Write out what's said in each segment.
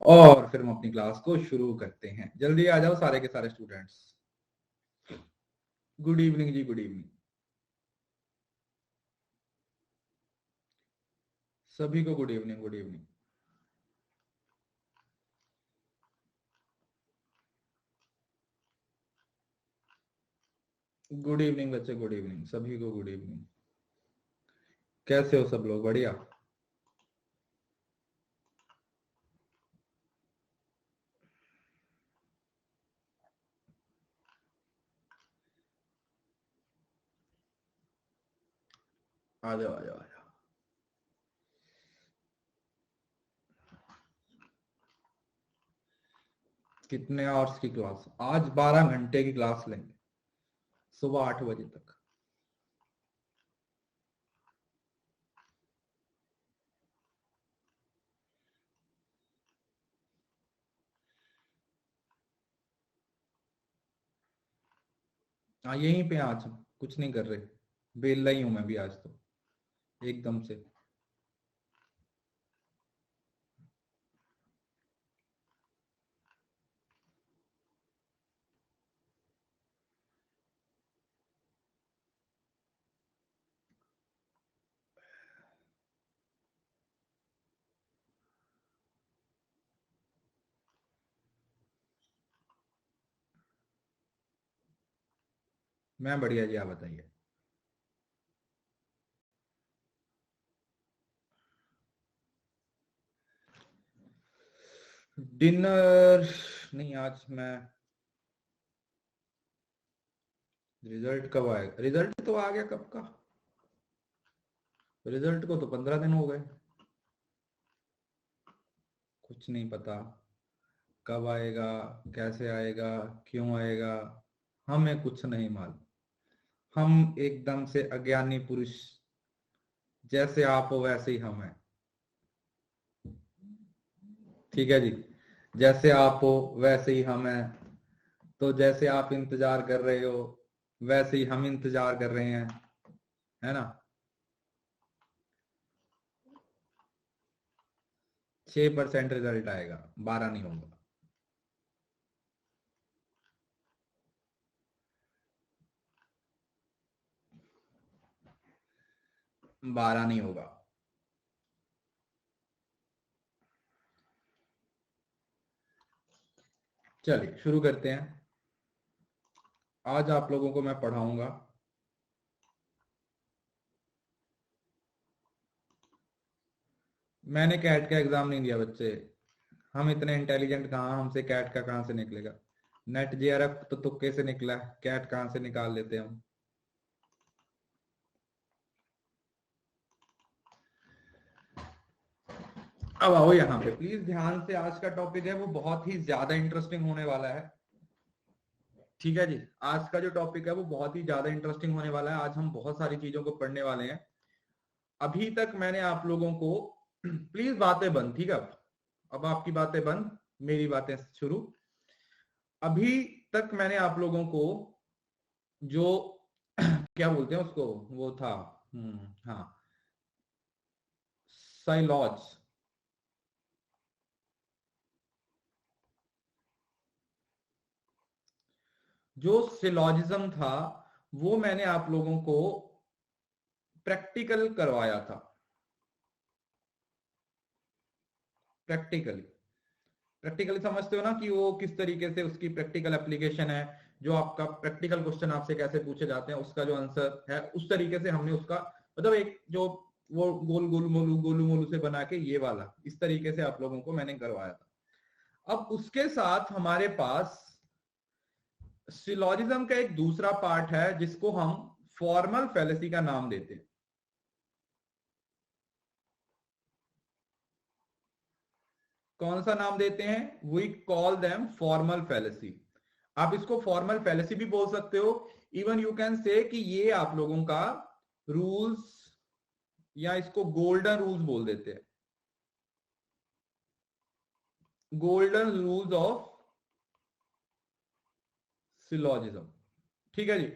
और फिर हम अपनी क्लास को शुरू करते हैं। जल्दी आ जाओ सारे के सारे स्टूडेंट्स। गुड इवनिंग जी, गुड इवनिंग सभी को। Good evening, good evening. Good evening बच्चे, गुड इवनिंग सभी को, गुड इवनिंग। कैसे हो सब लोग? बढ़िया। आ जाओ आ जाओ आ जाओ। कितने आवर्स की क्लास? आज 12 घंटे की क्लास लेंगे, सुबह 8 बजे तक। हाँ यहीं पे आज हम कुछ नहीं कर रहे, बेला ही हूं मैं भी आज तो एकदम से। मैं बढ़िया जी, आप बताइए। डिनर नहीं, आज मैं। रिजल्ट कब आएगा? रिजल्ट तो आ गया कब का। रिजल्ट को तो 15 दिन हो गए। कुछ नहीं पता कब आएगा, कैसे आएगा, क्यों आएगा, हमें कुछ नहीं मालूम। हम एकदम से अज्ञानी पुरुष, जैसे आप हो वैसे ही हम हैं। ठीक है जी, जैसे आप हो वैसे ही हम हैं। तो जैसे आप इंतजार कर रहे हो वैसे ही हम इंतजार कर रहे हैं, है ना। 6% रिजल्ट आएगा, 12 नहीं होगा। 12 नहीं होगा। चलिए शुरू करते हैं। आज आप लोगों को मैं पढ़ाऊंगा मैंने कैट का एग्जाम नहीं दिया बच्चे। हम इतने इंटेलिजेंट कहाँ, हमसे कैट का कहाँ से निकलेगा। नेट जेआरएफ तो तुक्के से निकला है, कैट कहाँ से निकाल लेते हम। अब आओ यहाँ पे प्लीज ध्यान से। आज का टॉपिक है वो बहुत ही ज्यादा इंटरेस्टिंग होने वाला है। ठीक है जी, आज का जो टॉपिक है वो बहुत ही ज्यादा इंटरेस्टिंग होने वाला है। आज हम बहुत सारी चीजों को पढ़ने वाले हैं। अभी तक मैंने आप लोगों को प्लीज बातें बंद, ठीक है। अब आपकी बातें बंद, मेरी बातें शुरू। अभी तक मैंने आप लोगों को जो क्या बोलते हैं उसको, वो था हाँ, साइलॉज। जो सिलॉजिज्म था वो मैंने आप लोगों को प्रैक्टिकल करवाया था। प्रैक्टिकली, प्रैक्टिकली समझते हो ना कि वो किस तरीके से उसकी प्रैक्टिकल एप्लीकेशन है। जो आपका प्रैक्टिकल क्वेश्चन आपसे कैसे पूछे जाते हैं उसका जो आंसर है उस तरीके से हमने उसका मतलब एक जो वो गोल गोल मोलू गोलू मोलू से बना के ये वाला इस तरीके से आप लोगों को मैंने करवाया था। अब उसके साथ हमारे पास सिलॉजिज्म का एक दूसरा पार्ट है जिसको हम फॉर्मल फैलेसी का नाम देते हैं। कौन सा नाम देते हैं? We call them formal fallacy. आप इसको फॉर्मल फैलेसी भी बोल सकते हो। इवन यू कैन से कि ये आप लोगों का रूल्स, या इसको गोल्डन रूल्स बोल देते हैं। Golden rules of syllogism. ठीक है जी,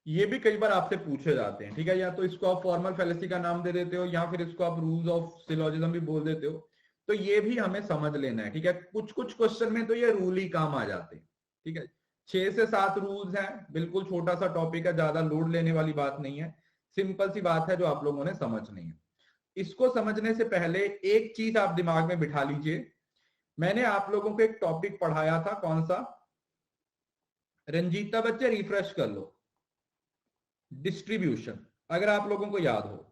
ये भी कई बार आपसे पूछे जाते हैं। ठीक है, या तो इसको आप फॉर्मल फैलेसी का नाम दे देते हो या फिर इसको आप रूल्स ऑफ सिलॉजिज्म भी बोल देते हो। तो ये भी हमें समझ लेना है, ठीक है। कुछ कुछ क्वेश्चन में तो ये रूल ही काम आ जाते हैं, ठीक है। 6 से 7 रूल्स हैं, बिल्कुल छोटा सा टॉपिक है, ज्यादा लोड लेने वाली बात नहीं है, सिंपल सी बात है जो आप लोगों ने समझनी है। इसको समझने से पहले एक चीज आप दिमाग में बिठा लीजिए, मैंने आप लोगों को एक टॉपिक पढ़ाया था, कौन सा, रंजीता बच्चे रिफ्रेश कर लो, डिस्ट्रीब्यूशन, अगर आप लोगों को याद हो।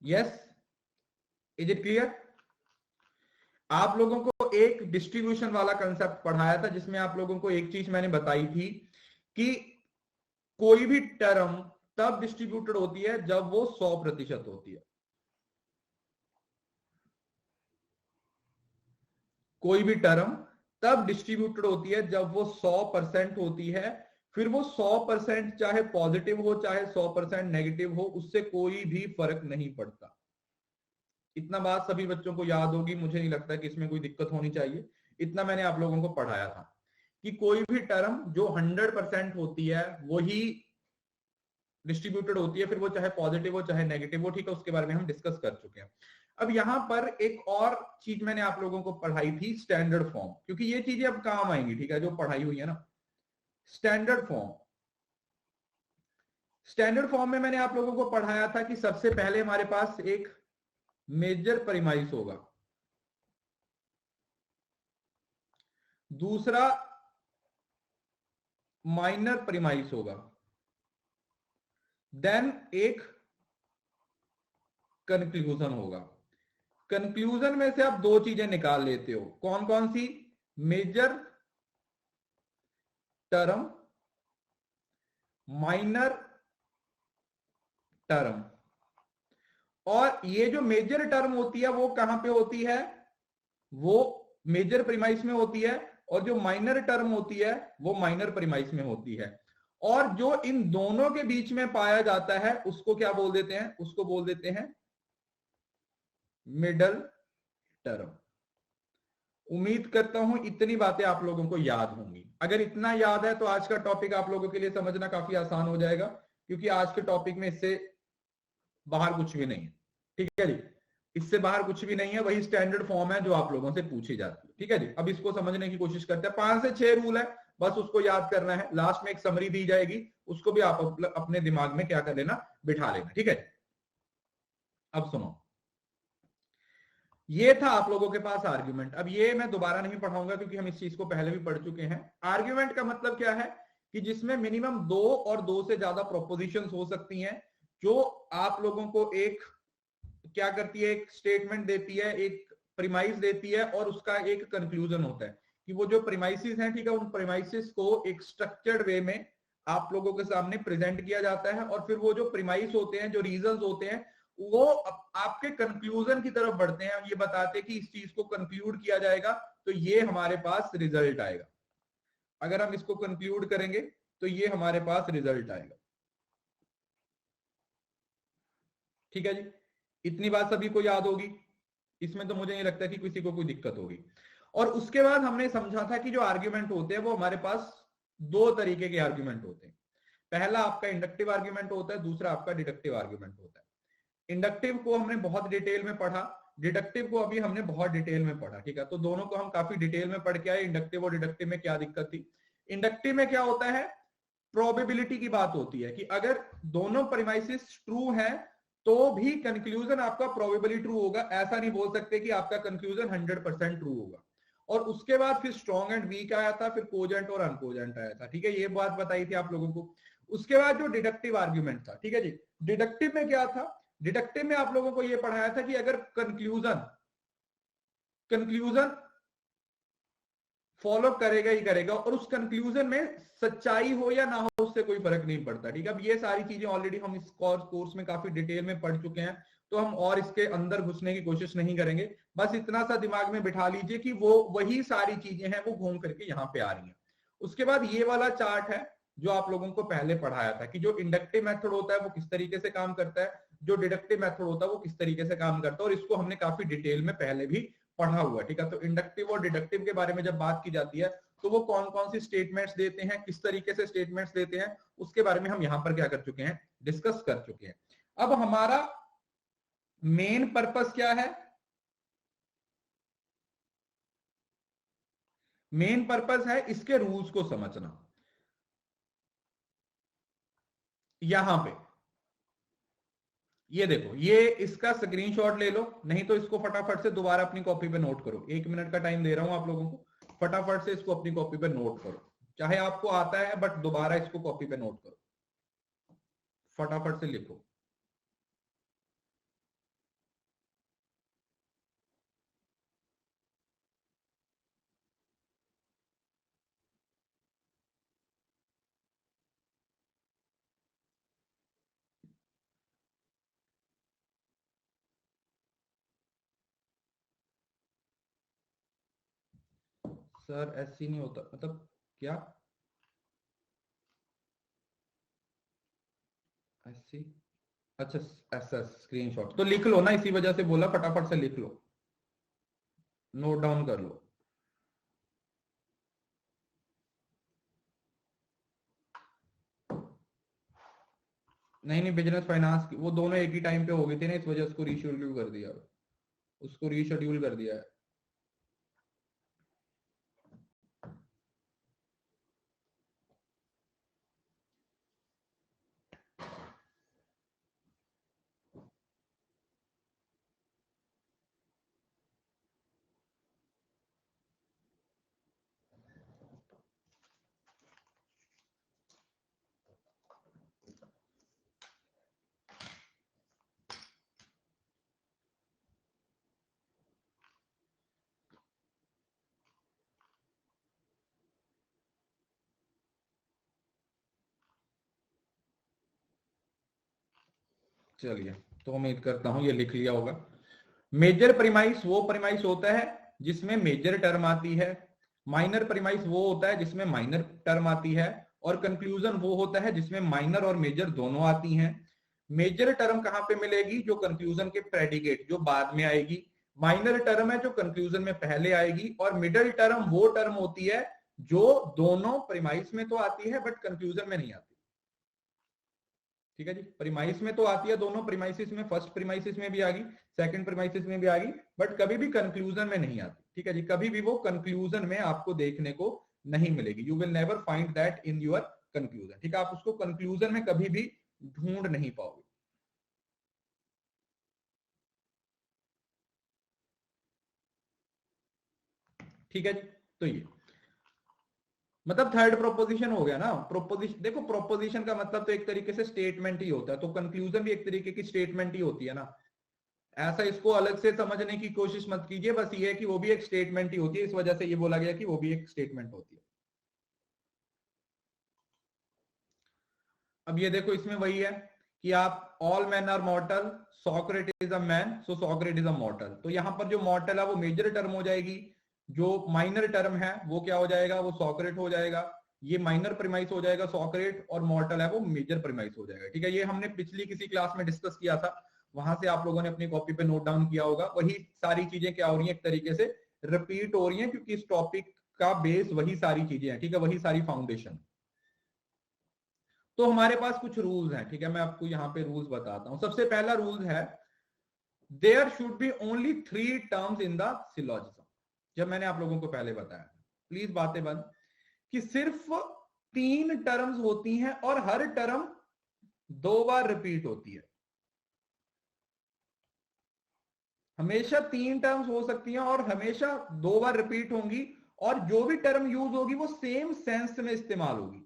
Yes, is it clear? आप लोगों को एक डिस्ट्रीब्यूशन वाला कंसेप्ट पढ़ाया था, जिसमें आप लोगों को एक चीज मैंने बताई थी कि कोई भी टर्म तब डिस्ट्रीब्यूटेड होती है जब वो 100% होती है। कोई भी टर्म तब डिस्ट्रीब्यूटेड होती है जब वो 100% होती है। फिर वो 100% चाहे पॉजिटिव हो चाहे 100% नेगेटिव हो, उससे कोई भी फर्क नहीं पड़ता। इतना बात सभी बच्चों को याद होगी, मुझे नहीं लगता कि इसमें कोई दिक्कत होनी चाहिए। इतना मैंने आप लोगों को पढ़ाया था कि कोई भी टर्म जो 100% होती है वही डिस्ट्रीब्यूटेड होती है, फिर वो चाहे पॉजिटिव हो चाहे नेगेटिव हो, ठीक है, उसके बारे में हम डिस्कस कर चुके हैं। अब यहां पर एक और चीज मैंने आप लोगों को पढ़ाई थी, स्टैंडर्ड फॉर्म, क्योंकि ये चीजें अब काम आएंगी, ठीक है, जो पढ़ाई हुई है ना। स्टैंडर्ड फॉर्म, स्टैंडर्ड फॉर्म में मैंने आप लोगों को पढ़ाया था कि सबसे पहले हमारे पास एक मेजर प्रीमाइस होगा, दूसरा माइनर प्रीमाइस होगा, देन एक कंक्लूजन होगा। कंक्लूजन में से आप दो चीजें निकाल लेते हो, कौन कौन सी, मेजर टर्म, माइनर टर्म। और ये जो मेजर टर्म होती है वो कहां पे होती है, वो मेजर प्रीमाइस में होती है, और जो माइनर टर्म होती है वो माइनर प्रीमाइस में होती है। और जो इन दोनों के बीच में पाया जाता है उसको क्या बोल देते हैं, उसको बोल देते हैं मिडल टर्म। उम्मीद करता हूं इतनी बातें आप लोगों को याद होंगी। अगर इतना याद है तो आज का टॉपिक आप लोगों के लिए समझना काफी आसान हो जाएगा, क्योंकि आज के टॉपिक में इससे बाहर कुछ भी नहीं है, ठीक है जी। इससे बाहर कुछ भी नहीं है, वही स्टैंडर्ड फॉर्म है जो आप लोगों से पूछी जाती है, ठीक है जी। अब इसको समझने की कोशिश करते हैं। 5 से 6 रूल है, बस उसको याद करना है। लास्ट में एक समरी दी जाएगी, उसको भी आप अपने दिमाग में क्या कर लेना, बिठा लेना, ठीक है। अब सुनो, ये था आप लोगों के पास आर्ग्यूमेंट। अब ये मैं दोबारा नहीं पढ़ाऊंगा क्योंकि हम इस चीज को पहले भी पढ़ चुके हैं। आर्ग्यूमेंट का मतलब क्या है कि जिसमें मिनिमम 2 और 2 से ज्यादा प्रोपोजिशंस हो सकती हैं, जो आप लोगों को एक क्या करती है, एक स्टेटमेंट देती है, एक प्रीमाइस देती है, और उसका एक कंक्लूजन होता है कि वो जो प्रीमाइसिस हैं, ठीक है, उन प्रीमाइसिस को एक स्ट्रक्चर्ड वे में आप लोगों के सामने प्रेजेंट किया जाता है। और फिर वो जो प्रीमाइस होते हैं, जो रीजंस होते हैं, वो आपके कंक्लूजन की तरफ बढ़ते हैं, ये बताते हैं कि इस चीज को कंक्लूड किया जाएगा तो ये हमारे पास रिजल्ट आएगा। अगर हम इसको कंक्लूड करेंगे तो ये हमारे पास रिजल्ट आएगा, ठीक है जी। इतनी बात सभी को याद होगी, इसमें तो मुझे नहीं लगता कि किसी को कोई दिक्कत होगी। और उसके बाद हमने समझा था कि जो आर्ग्यूमेंट होते हैं वो हमारे पास 2 तरीके के आर्ग्यूमेंट होते हैं। पहला आपका इंडक्टिव आर्ग्यूमेंट होता है, दूसरा आपका डिडक्टिव आर्ग्यूमेंट होता है। इंडक्टिव को हमने बहुत डिटेल में पढ़ा, डिडक्टिव को अभी हमने बहुत डिटेल में पढ़ा, ठीक है। तो दोनों को हम काफी डिटेल में पढ़ के आए, इंडक्टिव और डिडक्टिव में क्या दिक्कत थी। इंडक्टिव में क्या होता है, प्रोबेबिलिटी की बात होती है कि अगर दोनों प्रीमाइसेस ट्रू हैं तो भी कंक्लूजन आपका प्रोबेबली ट्रू होगा। ऐसा नहीं बोल सकते कि आपका कंक्लूजन 100% ट्रू होगा। और उसके बाद फिर स्ट्रॉन्ग एंड वीक आया था, फिर कोजेंट और अनकोजेंट आया था, ठीक है, ये बात बताई थी आप लोगों को। उसके बाद जो डिडक्टिव आर्ग्यूमेंट था, ठीक है जी, डिडक्टिव में क्या था, डिडक्टिव में आप लोगों को यह पढ़ाया था कि अगर कंक्लूजन फॉलो करेगा ही करेगा, और उस कंक्लूजन में सच्चाई हो या ना हो उससे कोई फर्क नहीं पड़ता, ठीक है। अब ये सारी चीजें ऑलरेडी हम इस कोर्स में काफी डिटेल में पढ़ चुके हैं, तो हम और इसके अंदर घुसने की कोशिश नहीं करेंगे। बस इतना सा दिमाग में बिठा लीजिए कि वो वही सारी चीजें हैं, वो घूम करके यहाँ पे आ रही हैं। उसके बाद ये वाला चार्ट है जो आप लोगों को पहले पढ़ाया था कि जो इंडक्टिव मेथड होता है वो किस तरीके से काम करता है, जो डिडक्टिव मेथड होता है वो किस तरीके से काम करता है, और इसको हमने काफी डिटेल में पहले भी पढ़ा हुआ, ठीक है। तो इंडक्टिव और डिडक्टिव के बारे में जब बात की जाती है तो वो कौन कौन सी स्टेटमेंट्स देते हैं, किस तरीके से स्टेटमेंट्स देते हैं, उसके बारे में हम यहाँ पर क्या कर चुके हैं, डिस्कस कर चुके हैं। अब हमारा मेन पर्पस क्या है? मेन पर्पस है इसके रूल्स को समझना। यहां पे ये देखो, ये इसका स्क्रीनशॉट ले लो, नहीं तो इसको फटाफट से दोबारा अपनी कॉपी पे नोट करो। 1 मिनट का टाइम दे रहा हूं आप लोगों को, फटाफट से इसको अपनी कॉपी पे नोट करो। चाहे आपको आता है बट दोबारा इसको कॉपी पे नोट करो, फटाफट से लिखो। सर ऐसी नहीं होता, मतलब क्या ऐसी? अच्छा, ऐसा स्क्रीनशॉट तो लिख लो ना, इसी वजह से बोला फटाफट से लिख लो, नोट डाउन कर लो। नहीं नहीं, बिजनेस फाइनेंस की वो दोनों एक ही टाइम पे हो गई थी ना, इस वजह से उसको रीशेड्यूल कर दिया, उसको रीशेड्यूल कर दिया है। चलिए, तो उम्मीद करता हूं ये लिख लिया होगा। मेजर प्रीमाइस वो प्रीमाइस होता है जिसमें मेजर टर्म आती है, माइनर प्रीमाइस वो होता है जिसमें माइनर टर्म आती है, और कंक्लूजन वो होता है जिसमें माइनर और मेजर दोनों आती हैं। मेजर टर्म कहां पे मिलेगी? जो कंक्लूजन के प्रेडिकेट जो बाद में आएगी। माइनर टर्म है जो कंक्लूजन में पहले आएगी, और मिडिल टर्म वो टर्म होती है जो दोनों प्रीमाइस में तो आती है बट कंक्लूजन में नहीं आती। ठीक है जी, प्रीमाइस में तो आती है दोनों प्रीमाइसिस में, फर्स्ट प्रीमाइसिस में भी आ गई, सेकंड प्रीमाइसिस में भी आ गई, बट कभी भी कंक्लूजन में नहीं आती। ठीक है जी, कभी भी वो कंक्लूजन में आपको देखने को नहीं मिलेगी। You will never find that in your conclusion. ठीक है, आप उसको कंक्लूजन में कभी भी ढूंढ नहीं पाओगे। ठीक है जी, तो ये मतलब थर्ड प्रोपोजिशन हो गया ना। प्रोपोजिशन देखो, प्रोपोजिशन का मतलब तो एक तरीके से स्टेटमेंट ही होता है, तो कंक्लूजन भी एक तरीके की स्टेटमेंट ही होती है ना। ऐसा इसको अलग से समझने की कोशिश मत कीजिए, बस ये है कि वो भी एक स्टेटमेंट ही होती है, इस वजह से ये बोला गया कि वो भी एक स्टेटमेंट होती है। अब ये देखो, इसमें वही है कि आप all man are mortal, Socrates is a man, so Socrates is a mortal. तो यहां पर जो मॉर्टल है वो मेजर टर्म हो जाएगी, जो माइनर टर्म है वो क्या हो जाएगा? वो सॉक्रेट हो जाएगा। ये माइनर प्रीमाइस हो जाएगा सॉक्रेट, और मॉर्टल है वो मेजर प्रीमाइस हो जाएगा। ठीक है, ये हमने पिछली किसी क्लास में डिस्कस किया था, वहां से आप लोगों ने अपनी कॉपी पे नोट डाउन किया होगा। वही सारी चीजें क्या हो रही है, एक तरीके से रिपीट हो रही है, क्योंकि इस टॉपिक का बेस वही सारी चीजें हैं। ठीक है, वही सारी फाउंडेशन। तो हमारे पास कुछ रूल्स हैं। ठीक है, मैं आपको यहाँ पे रूल्स बताता हूं। सबसे पहला रूल है, there should be only 3 terms in the syllogism. जब मैंने आप लोगों को पहले बताया, प्लीज बातें बंद, कि सिर्फ 3 टर्म्स होती हैं और हर टर्म 2 बार रिपीट होती है। हमेशा 3 टर्म्स हो सकती हैं और हमेशा 2 बार रिपीट होंगी, और जो भी टर्म यूज होगी वो सेम सेंस में इस्तेमाल होगी।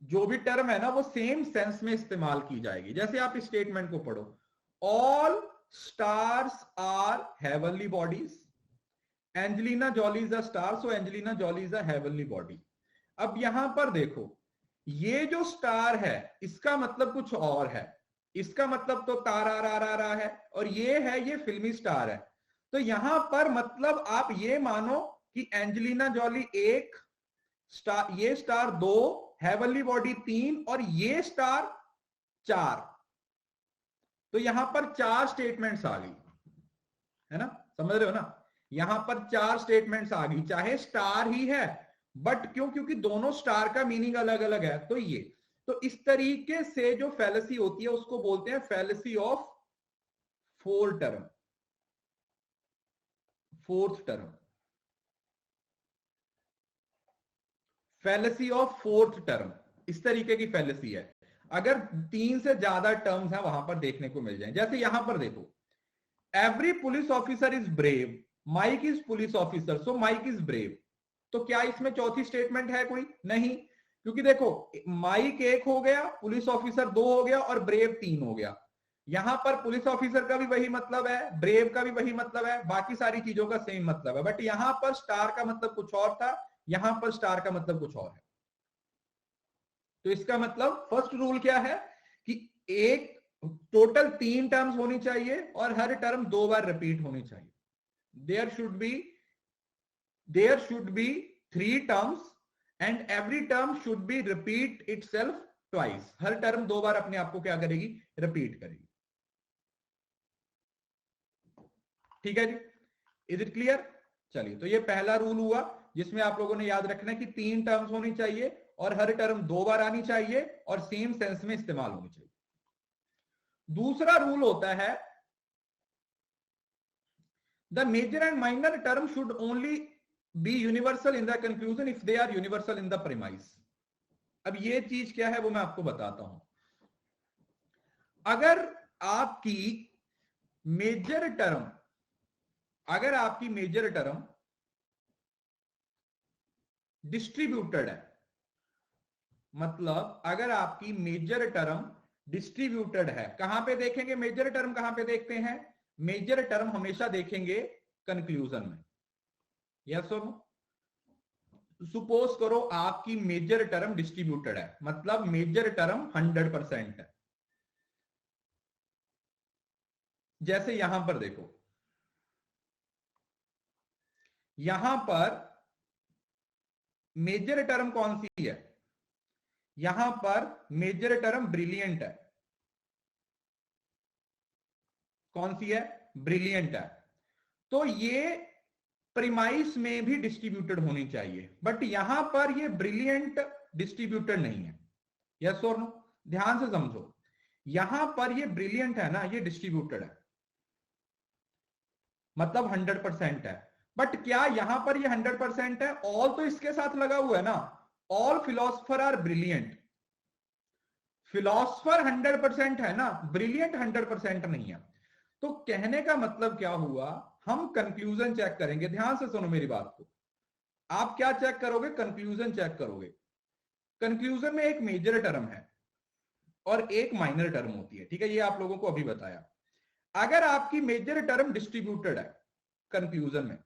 जो भी टर्म है ना वो सेम सेंस में इस्तेमाल की जाएगी। जैसे आप इस स्टेटमेंट को पढ़ो, all stars are heavenly bodies, Angelina Jolie is a star, so Angelina Jolie is a heavenly body. अब यहां पर देखो, ये जो स्टार है इसका मतलब कुछ और है, इसका मतलब तो तारा रा रा रा है, और ये है, ये फिल्मी स्टार है। तो यहां पर मतलब आप ये मानो कि एंजेलिना जॉली 1 स्टार, ये स्टार 2, हेवनली बॉडी 3, और ये स्टार 4। तो यहां पर 4 स्टेटमेंट्स आ गई, है ना? समझ रहे हो ना? यहां पर 4 स्टेटमेंट्स आ गई, चाहे स्टार ही है, बट क्यों? क्योंकि दोनों स्टार का मीनिंग अलग अलग है। तो ये तो इस तरीके से जो फैलेसी होती है उसको बोलते हैं fallacy of fourth term, fallacy of fourth term, इस तरीके की फैलेसी है। अगर 3 से ज्यादा टर्म्स हैं वहां पर देखने को मिल जाए, जैसे यहां पर देखो, every police officer is brave, Mike is police officer, so Mike is brave. तो क्या इसमें चौथी स्टेटमेंट है कोई? नहीं, क्योंकि देखो माइक 1 हो गया, पुलिस ऑफिसर 2 हो गया और ब्रेव 3 हो गया। यहां पर पुलिस ऑफिसर का भी वही मतलब है, ब्रेव का भी वही मतलब है, बाकी सारी चीजों का सेम मतलब है, बट यहां पर स्टार का मतलब कुछ और था, यहां पर स्टार का मतलब कुछ और है। तो इसका मतलब फर्स्ट रूल क्या है कि एक टोटल 3 टर्म्स होनी चाहिए और हर टर्म 2 बार रिपीट होनी चाहिए। There should be 3 terms and every term should be repeat itself twice. हर टर्म 2 बार अपने आप को क्या करेगी? रिपीट करेगी। ठीक है जी, इज इट क्लियर? चलिए, तो ये पहला रूल हुआ जिसमें आप लोगों ने याद रखना है कि 3 टर्म्स होनी चाहिए और हर टर्म 2 बार आनी चाहिए और सेम सेंस में इस्तेमाल होनी चाहिए। दूसरा रूल होता है the major and minor term should only be universal in the conclusion if they are universal in the premise. अब ये चीज क्या है वो मैं आपको बताता हूं। अगर आपकी मेजर टर्म डिस्ट्रीब्यूटेड है, मतलब अगर आपकी मेजर टर्म डिस्ट्रीब्यूटेड है, कहां पे देखेंगे मेजर टर्म? कहां पे देखते हैं मेजर टर्म? हमेशा देखेंगे कंक्लूजन में। यस और नो? सपोज करो आपकी मेजर टर्म डिस्ट्रीब्यूटेड है, मतलब मेजर टर्म 100% है। जैसे यहां पर देखो, यहां पर मेजर टर्म कौन सी है? यहां पर मेजर टर्म ब्रिलियंट है। कौन सी है? ब्रिलियंट है। तो ये प्रीमाइस में भी डिस्ट्रीब्यूटेड होनी चाहिए, बट यहां पर ये ब्रिलियंट डिस्ट्रीब्यूटेड नहीं है। यस और नो? ध्यान से समझो, यहां पर ये ब्रिलियंट है ना, ये डिस्ट्रीब्यूटेड है, मतलब 100% है। बट क्या यहां पर ये 100% है? ऑल तो इसके साथ लगा हुआ है ना, all philosopher are brilliant. Philosopher 100% है ना, ब्रिलियंट 100% नहीं है। तो कहने का मतलब क्या हुआ, हम कंक्लूजन चेक करेंगे। ध्यान से सुनो मेरी बात को। आप क्या चेक करोगे? कंक्लूजन चेक करोगे। कंक्लूजन में एक मेजर टर्म है और एक माइनर टर्म होती है, ठीक है? ये आप लोगों को अभी बताया। अगर आपकी मेजर टर्म डिस्ट्रीब्यूटेड है कंक्लूजन में,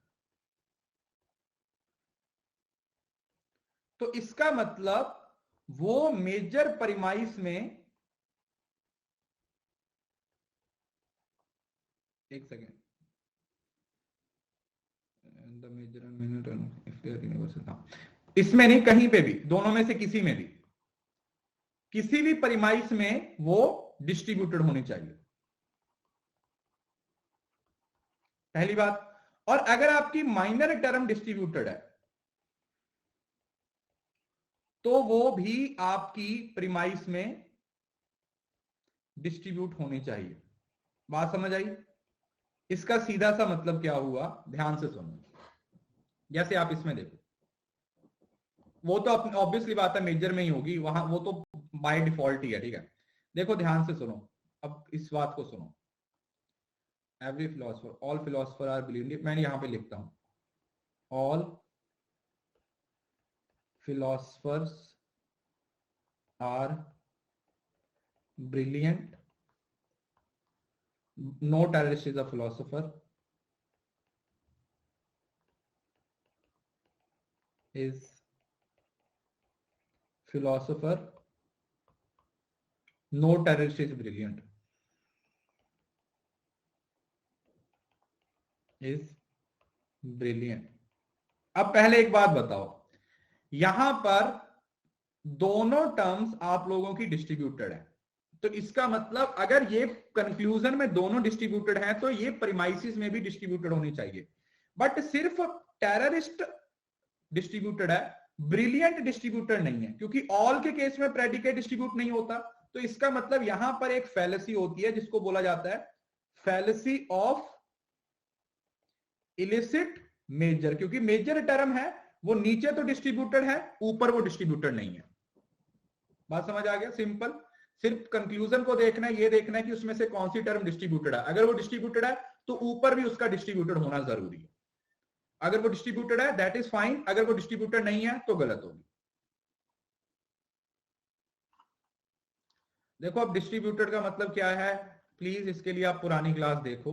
तो इसका मतलब वो मेजर परिमाइस में, एक second, the major and minor term if they are universal, इसमें नहीं, कहीं पे भी, दोनों में से किसी में भी, किसी भी परिमाइस में वो डिस्ट्रीब्यूटेड होनी चाहिए, पहली बात। और अगर आपकी माइनर टर्म डिस्ट्रीब्यूटेड है तो वो भी आपकी प्रीमाइस में डिस्ट्रीब्यूट होनी चाहिए। बात समझ आई? इसका सीधा सा मतलब क्या हुआ, ध्यान से सुनो। जैसे आप इसमें देखो, वो तो ऑब्वियसली बात है मेजर में ही होगी वहां, वो तो बाय डिफॉल्ट ही है, ठीक है? देखो ध्यान से सुनो, अब इस बात को सुनो। Every philosopher, all philosopher are brilliant, मैं यहां पे लिखता हूं all philosophers are brilliant, no terrorist is a philosopher, is philosopher, no terrorist is brilliant, is brilliant। अब पहले एक बात बताओ, यहां पर दोनों टर्म्स आप लोगों की डिस्ट्रीब्यूटेड है, तो इसका मतलब अगर ये कंक्लूजन में दोनों डिस्ट्रीब्यूटेड हैं तो ये प्रीमाइसिस में भी डिस्ट्रीब्यूटेड होनी चाहिए। बट सिर्फ टेररिस्ट डिस्ट्रीब्यूटेड है, ब्रिलियंट डिस्ट्रीब्यूटर नहीं है, क्योंकि ऑल के केस में प्रेडिकेट डिस्ट्रीब्यूट नहीं होता। तो इसका मतलब यहां पर एक फैलेसी होती है जिसको बोला जाता है फैलेसी ऑफ इलिसिट मेजर, क्योंकि मेजर टर्म है वो नीचे तो डिस्ट्रीब्यूटेड है, ऊपर वो डिस्ट्रीब्यूटेड नहीं है। बात समझ आ गया? सिंपल, सिर्फ कंक्लूजन को देखना है, ये देखना है कि उसमें से कौन सी टर्म डिस्ट्रीब्यूटेड है। अगर वो डिस्ट्रीब्यूटेड है तो ऊपर भी उसका डिस्ट्रीब्यूटेड होना जरूरी है। अगर वो डिस्ट्रीब्यूटेड है दैट इज फाइन, अगर वो डिस्ट्रीब्यूटेड नहीं है तो गलत होगी। देखो अब डिस्ट्रीब्यूटेड का मतलब क्या है, प्लीज इसके लिए आप पुरानी क्लास देखो,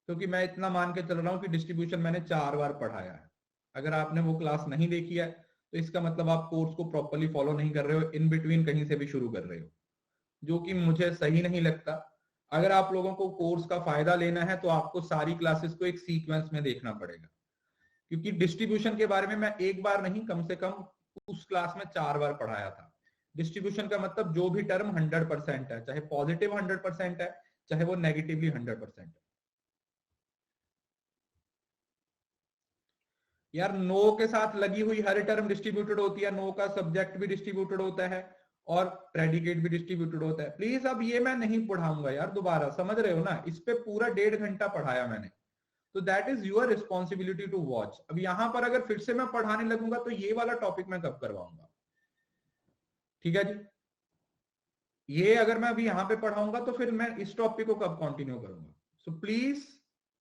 क्योंकि मैं इतना मान के चल रहा हूं कि डिस्ट्रीब्यूशन मैंने 4 बार पढ़ाया है। अगर आपने वो क्लास नहीं देखी है तो इसका मतलब आप कोर्स को प्रॉपर्ली फॉलो नहीं कर रहे हो, इन बिटवीन कहीं से भी शुरू कर रहे हो, जो कि मुझे सही नहीं लगता। अगर आप लोगों को कोर्स का फायदा लेना है तो आपको सारी क्लासेस को एक सीक्वेंस में देखना पड़ेगा, क्योंकि डिस्ट्रीब्यूशन के बारे में मैं एक बार नहीं कम से कम उस क्लास में 4 बार पढ़ाया था। डिस्ट्रीब्यूशन का मतलब जो भी टर्म 100% है, चाहे पॉजिटिव 100% है, चाहे वो नेगेटिवली 100% है। यार नो के साथ लगी हुई हर टर्म डिस्ट्रीब्यूटेड होती है, नो का सब्जेक्ट भी डिस्ट्रीब्यूटेड होता है और प्रेडिकेट भी डिस्ट्रीब्यूटेड होता है। प्लीज अब ये मैं नहीं पढ़ाऊंगा यार दोबारा, समझ रहे हो ना? इस पे पूरा 1.5 घंटा पढ़ाया मैंने, तो that is your responsibility to watch. अब यहां पर अगर फिर से मैं पढ़ाने लगूंगा तो ये वाला टॉपिक मैं कब करवाऊंगा? ठीक है जी, ये अगर मैं अभी यहां पे पढ़ाऊंगा तो फिर मैं इस टॉपिक को कब कंटिन्यू करूंगा? सो प्लीज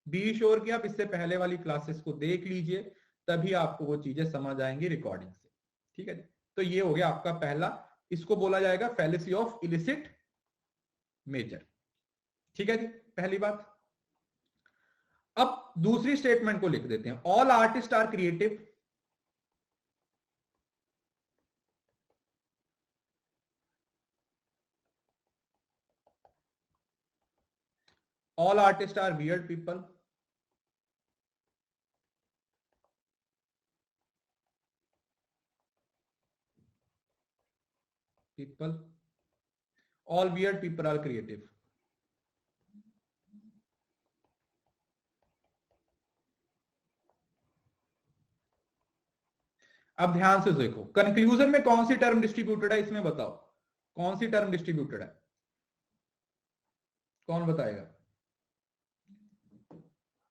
बी श्योर कि आप इससे पहले वाली क्लासेस को देख लीजिए, तभी आपको वो चीजें समझ आएंगी रिकॉर्डिंग से। ठीक है जी, तो ये हो गया आपका पहला, इसको बोला जाएगा फैलेसी ऑफ इलिसिट मेजर। ठीक है जी, पहली बात। अब दूसरी स्टेटमेंट को लिख देते हैं, all artist are creative. All artist are weird people. People, all weird people are creative. अब ध्यान से देखो, कंक्लूजन में कौन सी टर्म डिस्ट्रीब्यूटेड है इसमें बताओ, कौन सी टर्म डिस्ट्रीब्यूटेड है? कौन बताएगा?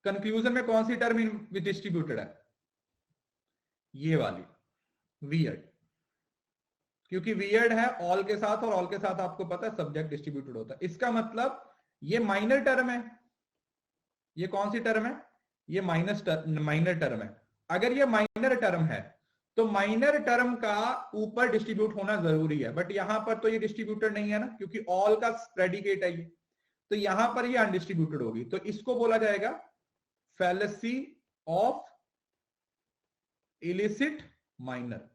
कंक्लूजन में कौन सी टर्म डिस्ट्रीब्यूटेड है? ये वाली वियर्ड, क्योंकि वियर्ड है ऑल के साथ, और ऑल के साथ आपको पता है सब्जेक्ट डिस्ट्रीब्यूटेड होता है। इसका मतलब ये माइनर टर्म है। ये कौन सी टर्म है? ये माइनर टर्म है। अगर ये माइनर टर्म है तो माइनर टर्म का ऊपर डिस्ट्रीब्यूट होना जरूरी है, बट यहां पर तो ये डिस्ट्रीब्यूटेड नहीं है ना, क्योंकि ऑल का प्रेडिकेट है ये, तो यहां पर ये अनडिस्ट्रीब्यूटेड होगी। तो इसको बोला जाएगा फैलेसी ऑफ इलिसिट माइनर।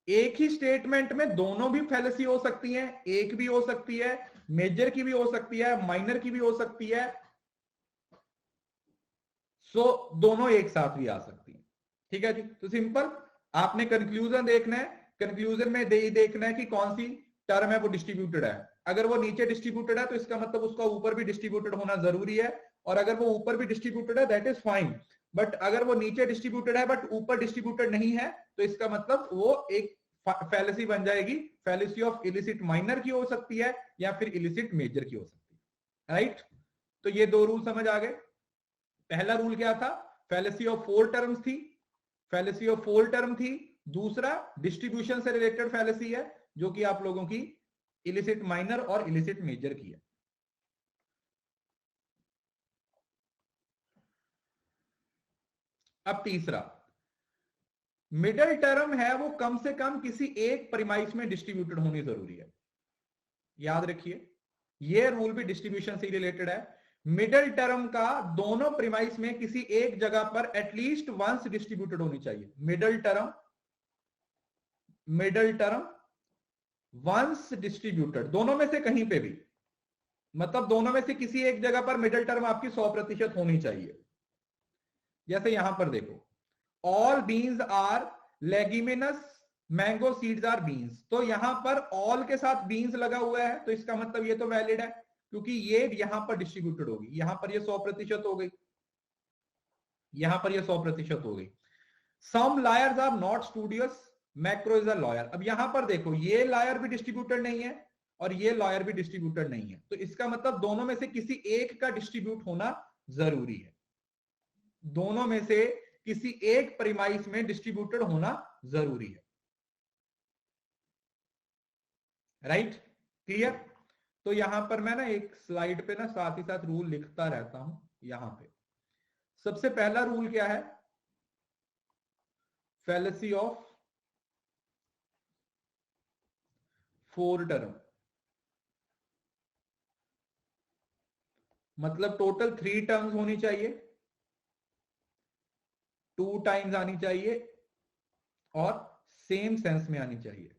एक ही स्टेटमेंट में दोनों भी फैलेसी हो सकती है, एक भी हो सकती है, मेजर की भी हो सकती है, माइनर की भी हो सकती है, सो दोनों एक साथ भी आ सकती है। ठीक है जी, तो सिंपल, आपने कंक्लूजन देखना है, कंक्लूजन में देखना है कि कौन सी टर्म है वो डिस्ट्रीब्यूटेड है। अगर वो नीचे डिस्ट्रीब्यूटेड है तो इसका मतलब उसका ऊपर भी डिस्ट्रीब्यूटेड होना जरूरी है, और अगर वो ऊपर भी डिस्ट्रीब्यूटेड है दैट इज फाइन। बट अगर वो नीचे डिस्ट्रीब्यूटेड है बट ऊपर डिस्ट्रीब्यूटेड नहीं है तो इसका मतलब वो एक फैलेसी बन जाएगी, फैलेसी ऑफ इलिसिट माइनर की हो सकती है या फिर इलिसिट मेजर की हो सकती है। राइट, तो ये दो रूल समझ आ गए। पहला रूल क्या था? फैलेसी ऑफ फोर टर्म्स थी, फैलेसी ऑफ फोर टर्म थी। दूसरा डिस्ट्रीब्यूशन से रिलेटेड फैलेसी है, जो कि आप लोगों की इलिसिट माइनर और इलिसिट मेजर की है। अब तीसरा, मिडल टर्म है वो कम से कम किसी एक प्रीमाइस में डिस्ट्रीब्यूटेड होनी जरूरी है। याद रखिए, ये रूल भी डिस्ट्रीब्यूशन से रिलेटेड है। मिडल टर्म का दोनों प्रीमाइस में किसी एक जगह पर एटलीस्ट वंस डिस्ट्रीब्यूटेड होनी चाहिए। मिडल टर्म वंस डिस्ट्रीब्यूटेड, दोनों में से कहीं पे भी, मतलब दोनों में से किसी एक जगह पर मिडल टर्म आपकी 100% होनी चाहिए। जैसे यहां पर देखो, all beans are leguminous, mango seeds are beans, तो यहां पर ऑल के साथ बीन्स लगा हुआ है, तो इसका मतलब ये तो वैलिड है, क्योंकि ये यहां पर डिस्ट्रीब्यूटेड होगी। यहां पर ये 100% हो गई, यहां पर ये 100% हो गई। Some liars are not studious, Macro is a lawyer. अब यहां पर देखो, ये लॉयर भी डिस्ट्रीब्यूटेड नहीं है और ये लॉयर भी डिस्ट्रीब्यूटेड नहीं है, तो इसका मतलब दोनों में से किसी एक का डिस्ट्रीब्यूट होना जरूरी है। दोनों में से किसी एक प्रीमाइस में डिस्ट्रीब्यूटेड होना जरूरी है। Right, clear. तो यहां पर मैं ना एक स्लाइड पे ना साथ ही साथ रूल लिखता रहता हूं। यहां पे सबसे पहला रूल क्या है, फैलेसी ऑफ 4 टर्म, मतलब टोटल 3 टर्म्स होनी चाहिए, 2 टाइम्स आनी चाहिए और सेम सेंस में आनी चाहिए।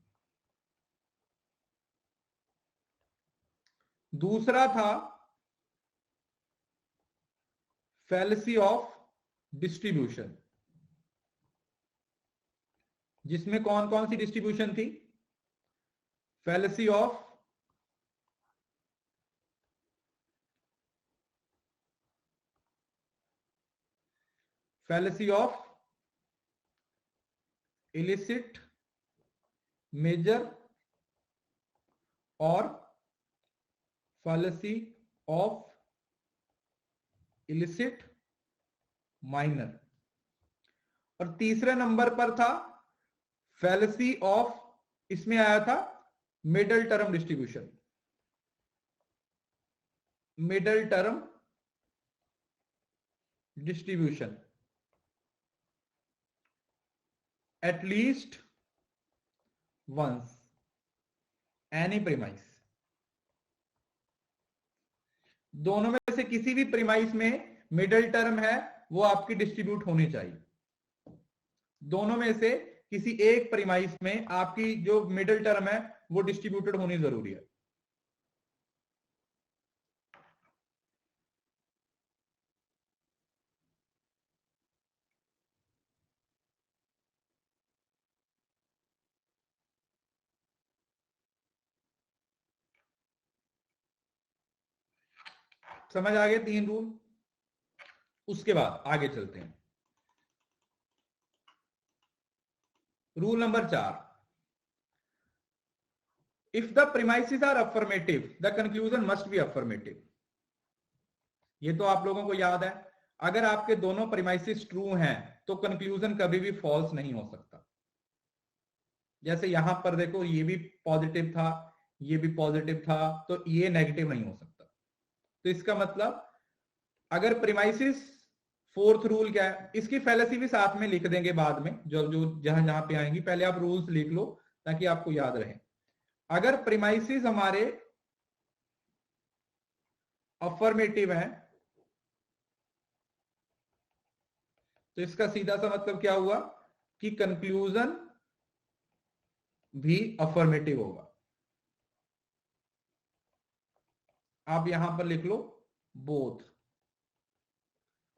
दूसरा था फैलेसी ऑफ डिस्ट्रीब्यूशन, जिसमें कौन कौन सी डिस्ट्रीब्यूशन थी, फैलेसी ऑफ इलिसिट, मेजर और फैलेसी ऑफ इलिसिट माइनर। और तीसरे नंबर पर था फैलेसी ऑफ, इसमें आया था middle term distribution, middle term distribution at least once any premise. दोनों में से किसी भी प्रीमाइस में मिडल टर्म है वो आपकी डिस्ट्रीब्यूट होनी चाहिए। दोनों में से किसी एक प्रीमाइस में आपकी जो मिडल टर्म है वो डिस्ट्रीब्यूटेड होनी जरूरी है। समझ आ गए 3 रूल। उसके बाद आगे चलते हैं। Rule number 4, if the premises are affirmative the conclusion must be affirmative. ये तो आप लोगों को याद है, अगर आपके दोनों प्रीमाइसेस ट्रू हैं तो कंक्लूजन कभी भी फॉल्स नहीं हो सकता। जैसे यहां पर देखो, ये भी पॉजिटिव था, ये भी पॉजिटिव था, तो ये नेगेटिव नहीं हो सकता। तो इसका मतलब अगर प्रीमाइसिस, फोर्थ रूल क्या है, इसकी फैलेसी भी साथ में लिख देंगे बाद में, जो जो जहां जहां पे आएंगी, पहले आप रूल्स लिख लो ताकि आपको याद रहे। अगर प्रीमाइसिस हमारे अफर्मेटिव है तो इसका सीधा सा मतलब क्या हुआ कि कंक्लूजन भी अफर्मेटिव होगा। आप यहां पर लिख लो बोथ।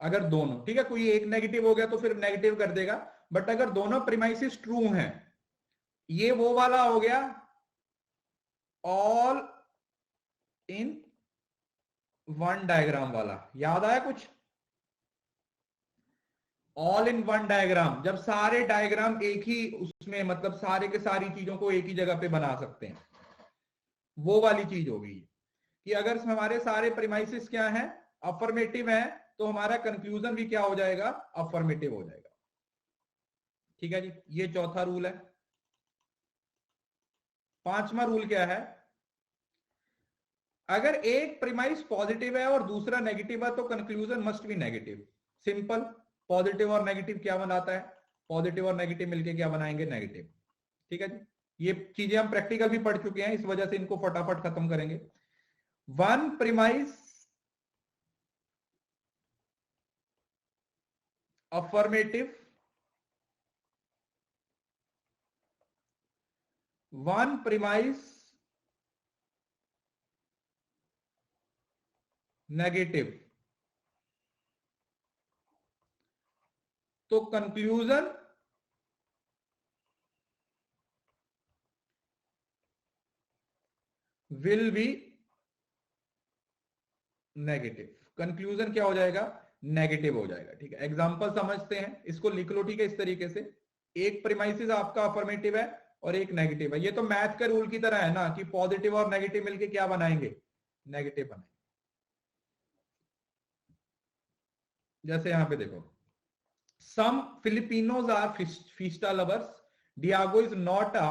अगर दोनों, ठीक है, कोई एक नेगेटिव हो गया तो फिर नेगेटिव कर देगा, बट अगर दोनों प्रीमाइसिस ट्रू हैं, ये वो वाला हो गया ऑल इन वन डायग्राम वाला, याद आया कुछ? ऑल इन वन डायग्राम, जब सारे डायग्राम एक ही उसमें, मतलब सारे के सारी चीजों को एक ही जगह पे बना सकते हैं, वो वाली चीज हो गई कि अगर हमारे सारे प्रीमाइसिस क्या हैं, अफर्मेटिव है, तो हमारा कंक्लूजन भी क्या हो जाएगा, अफर्मेटिव हो जाएगा। ठीक है जी, ये चौथा रूल है। पांचवा रूल क्या है, अगर एक प्रीमाइस पॉजिटिव है और दूसरा नेगेटिव है तो conclusion must B negative. Simple, positive और नेगेटिव क्या बनाता है, पॉजिटिव और नेगेटिव मिलके क्या बनाएंगे, नेगेटिव। ठीक है जी, ये चीजें हम प्रैक्टिकल भी पढ़ चुके हैं, इस वजह से इनको फटाफट खत्म करेंगे। One premise affirmative, one premise negative, तो conclusion will be negative. Conclusion क्या हो जाएगा, नेगेटिव हो जाएगा। ठीक है, एग्जांपल समझते हैं, इसको लिख लो। ठीक है, इस तरीके से एक प्रीमाइसिस आपका अफर्मेटिव है और एक नेगेटिव है। ये तो मैथ के रूल की तरह है ना कि पॉजिटिव और नेगेटिव मिलके क्या बनाएंगे, नेगेटिव बनाएंगे। जैसे यहां पे देखो, some Filipinos are fiesta lovers, Diego is not a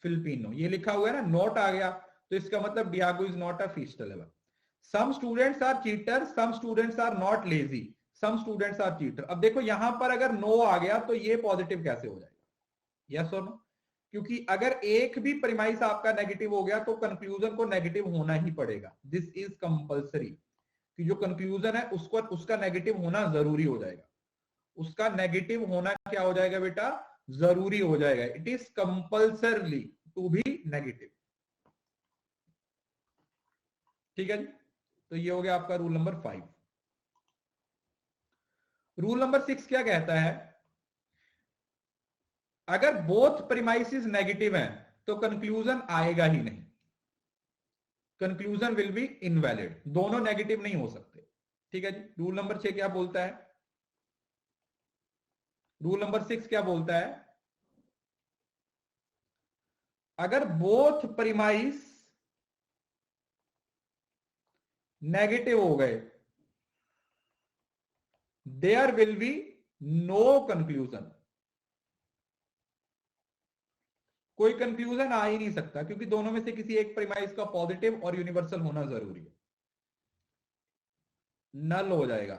Filipino. ये लिखा हुआ है ना, नॉट आ गया तो इसका मतलब Diego is not a fiesta lover. Some students are cheater, some students are not lazy, some students are cheater. अब देखो यहां पर अगर नो आ गया तो ये पॉजिटिव कैसे हो जाएगा, यस और नो? क्योंकि अगर एक भी प्रीमाइस आपका नेगेटिव हो गया तो कंक्लूजन को नेगेटिव होना ही पड़ेगा, दिस इज कंपल्सरी। कि जो कंक्लूजन है उसको उसका नेगेटिव होना जरूरी हो जाएगा, उसका नेगेटिव होना क्या हो जाएगा बेटा, जरूरी हो जाएगा। It is compulsorily to be negative. ठीक है जी, तो ये हो गया आपका रूल नंबर 5। रूल नंबर 6 क्या कहता है, अगर बोथ प्रीमाइसिस नेगेटिव हैं तो कंक्लूजन आएगा ही नहीं, कंक्लूजन विल बी इनवैलिड, दोनों नेगेटिव नहीं हो सकते। ठीक है जी, रूल नंबर 6 क्या बोलता है, रूल नंबर 6 क्या बोलता है, अगर बोथ प्रीमाइस नेगेटिव हो गए there will be no conclusion, कोई कंक्लूजन आ ही नहीं सकता क्योंकि दोनों में से किसी एक प्रीमाइस का पॉजिटिव और यूनिवर्सल होना जरूरी है। नल हो जाएगा,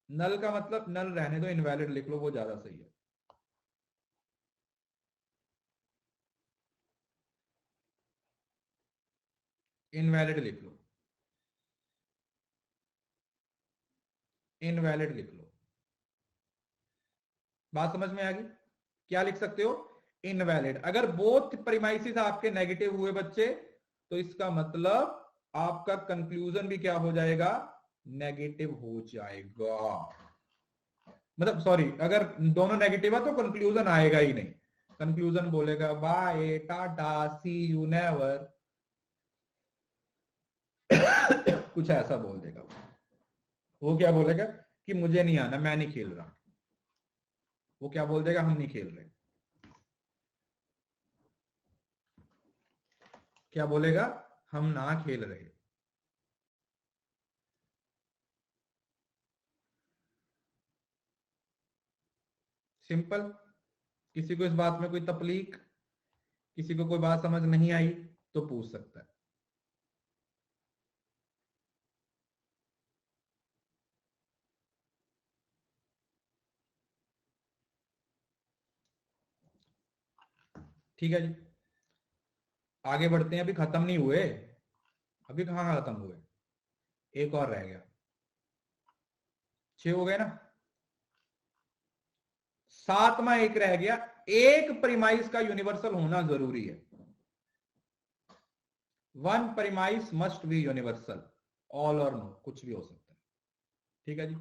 नल का मतलब नल रहने दो, इनवैलिड लिख लो, वो ज्यादा सही है। इनवैलिड लिख लो, इनवैलिड लिख लो। बात समझ में आ गई? क्या लिख सकते हो, इनवैलिड। अगर बोथ प्रीमाइसिस आपके नेगेटिव हुए बच्चे तो इसका मतलब आपका कंक्लूजन भी क्या हो जाएगा, नेगेटिव हो जाएगा। मतलब सॉरी, अगर दोनों नेगेटिव है तो कंक्लूजन आएगा ही नहीं, कंक्लूजन बोलेगा bye tata see you never कुछ ऐसा बोल देगा। वो क्या बोलेगा कि मुझे नहीं आना, मैं नहीं खेल रहा। वो क्या बोल देगा, हम नहीं खेल रहे। क्या बोलेगा, हम ना खेल रहे। सिंपल। किसी को इस बात में कोई तकलीफ, किसी को कोई बात समझ नहीं आई तो पूछ सकता है। ठीक है जी, आगे बढ़ते हैं। अभी खत्म नहीं हुए, अभी कहाँ खत्म हुए, एक और रह गया। 6 हो गए ना, 7वां एक रह गया। एक प्रीमाइस का यूनिवर्सल होना जरूरी है, one premise must be universal, all और नो कुछ भी हो सकता है। ठीक है जी,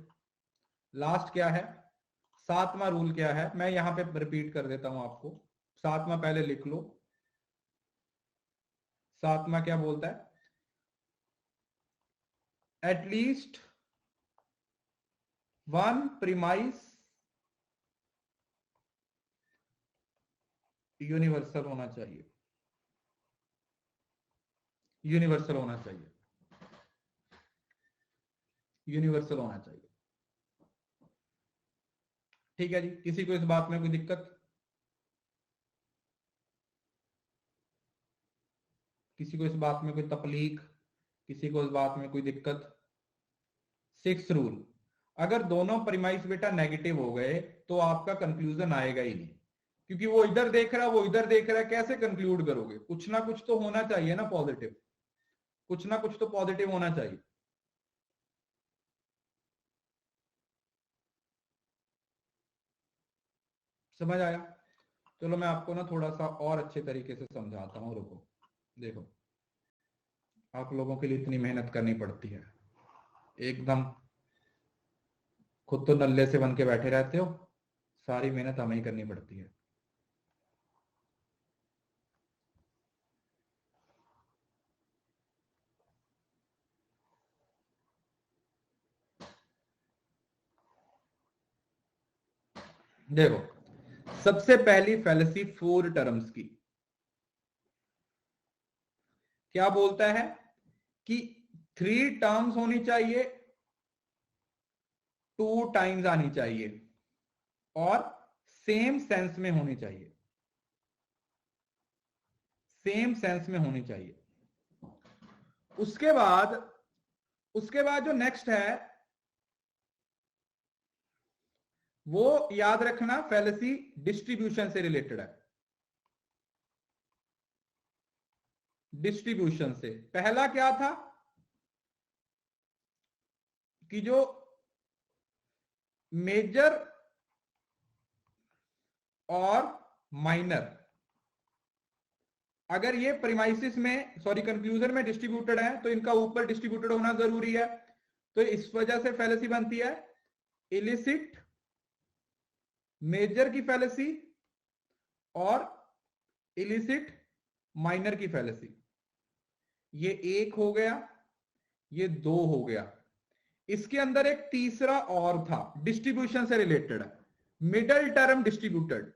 लास्ट क्या है, 7वां रूल क्या है, मैं यहां पे रिपीट कर देता हूं आपको। 7वां पहले लिख लो, 7वां क्या बोलता है, एटलीस्ट वन प्रीमाइस यूनिवर्सल होना चाहिए, यूनिवर्सल होना चाहिए, यूनिवर्सल होना चाहिए। ठीक है जी, किसी को इस बात में कोई दिक्कत, किसी को इस बात में कोई तकलीफ, किसी को इस बात में कोई दिक्कत? 6 रूल, अगर दोनों प्रीमाइस बेटा नेगेटिव हो गए तो आपका कंक्लूजन आएगा ही नहीं, क्योंकि वो इधर देख रहा है, वो इधर देख रहा है, कैसे कंक्लूड करोगे? कुछ ना कुछ तो होना चाहिए ना पॉजिटिव, कुछ ना कुछ तो पॉजिटिव होना चाहिए। समझ आया? चलो मैं आपको ना थोड़ा सा और अच्छे तरीके से समझाता हूँ, रुको। देखो, आप लोगों के लिए इतनी मेहनत करनी पड़ती है, एकदम खुद तो नल्ले से बन के बैठे रहते हो, सारी मेहनत हमें ही करनी पड़ती है। देखो, सबसे पहली फैलेसी 4 टर्म्स की क्या बोलता है कि 3 टर्म्स होनी चाहिए, 2 टाइम्स आनी चाहिए और सेम सेंस में होनी चाहिए, सेम सेंस में होनी चाहिए। उसके बाद जो नेक्स्ट है वो याद रखना फैलेसी डिस्ट्रीब्यूशन से रिलेटेड है। डिस्ट्रीब्यूशन से पहला क्या था कि जो मेजर और माइनर अगर ये प्रीमाइसिस में कंक्लूजन में डिस्ट्रीब्यूटेड है तो इनका ऊपर डिस्ट्रीब्यूटेड होना जरूरी है। तो इस वजह से फैलेसी बनती है इलिसिट मेजर की फैलेसी और इलिसिट माइनर की फैलेसी। ये एक हो गया, ये 2 हो गया। इसके अंदर एक तीसरा और था, डिस्ट्रीब्यूशन से रिलेटेड है, middle term distributed.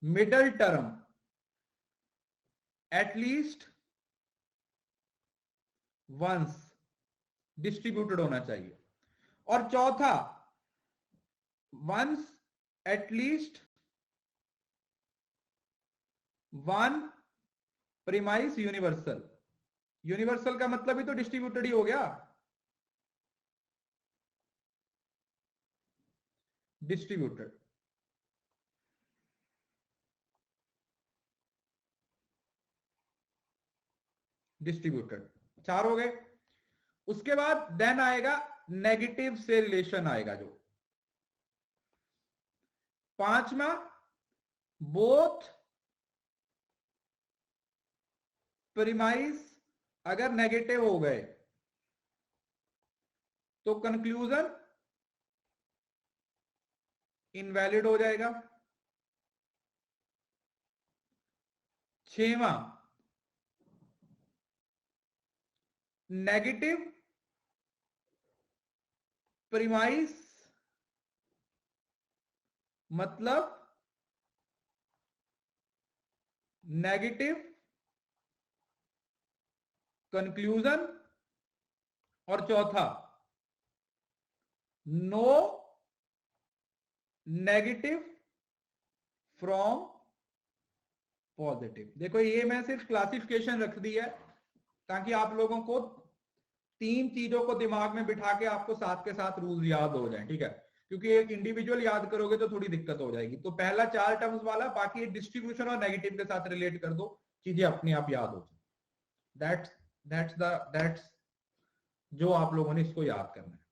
Middle term at least once distributed होना चाहिए। और चौथा, once at least one premise universal. Universal का मतलब ही तो डिस्ट्रीब्यूटेड ही हो गया। डिस्ट्रीब्यूटेड डिस्ट्रीब्यूटेड 4 हो गए। उसके बाद देन आएगा नेगेटिव से रिलेशन आएगा जो 5वां, बोथ प्रीमाइस अगर नेगेटिव हो गए तो कंक्लूजन इनवैलिड हो जाएगा। 6वां, नेगेटिव प्रीमाइस मतलब नेगेटिव कंक्लूजन। और चौथा, नो नेगेटिव फ्रॉम पॉजिटिव। देखो ये मैं सिर्फ क्लासिफिकेशन रख दी है ताकि आप लोगों को 3 चीजों को दिमाग में बिठा के आपको साथ के साथ रूल्स याद हो जाए, ठीक है। क्योंकि एक इंडिविजुअल याद करोगे तो थोड़ी दिक्कत हो जाएगी। तो पहला 4 टर्म्स वाला, बाकी डिस्ट्रीब्यूशन और नेगेटिव के साथ रिलेट कर दो, चीजें अपने आप याद हो जाए। दैट्स जो आप लोगों ने इसको याद करना है।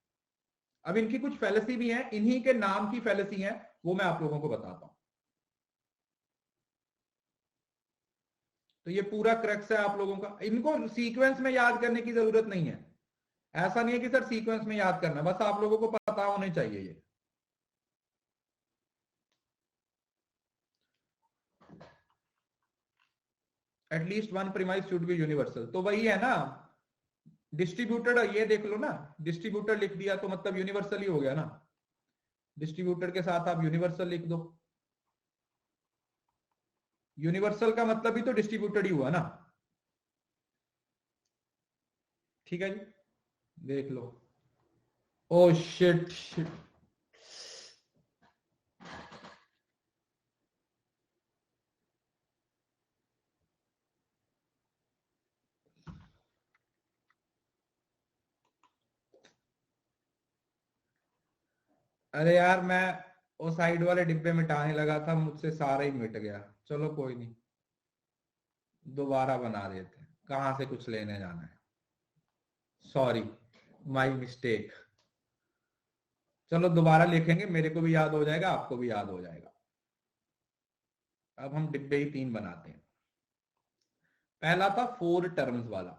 अब इनकी कुछ फैलेसी भी है, इन्हीं के नाम की फैलेसी है, वो मैं आप लोगों को बताता हूं। तो ये पूरा क्रक्स है आप लोगों का। इनको सीक्वेंस में याद करने की जरूरत नहीं है। ऐसा नहीं है कि सर सीक्वेंस में याद करना, बस आप लोगों को पता होने चाहिए ये। At least one premise should be universal, तो वही है ना डिस्ट्रीब्यूटेड। ये देख लो ना, डिस्ट्रीब्यूटेड लिख दिया तो मतलब यूनिवर्सल ही हो गया ना। डिस्ट्रीब्यूटेड के साथ आप यूनिवर्सल लिख दो, यूनिवर्सल का मतलब ही तो डिस्ट्रीब्यूटेड ही हुआ ना। ठीक है जी, देख लो। ओ शिट शिट, अरे यार मैं वो साइड वाले डिब्बे मिटाने लगा था, मुझसे सारा ही मिट गया। चलो कोई नहीं, दोबारा बना देते हैं, कहां से कुछ लेने जाना है। Sorry, my mistake. चलो दोबारा लिखेंगे, मेरे को भी याद हो जाएगा, आपको भी याद हो जाएगा। अब हम डिब्बे ही 3 बनाते हैं। पहला था 4 टर्म्स वाला,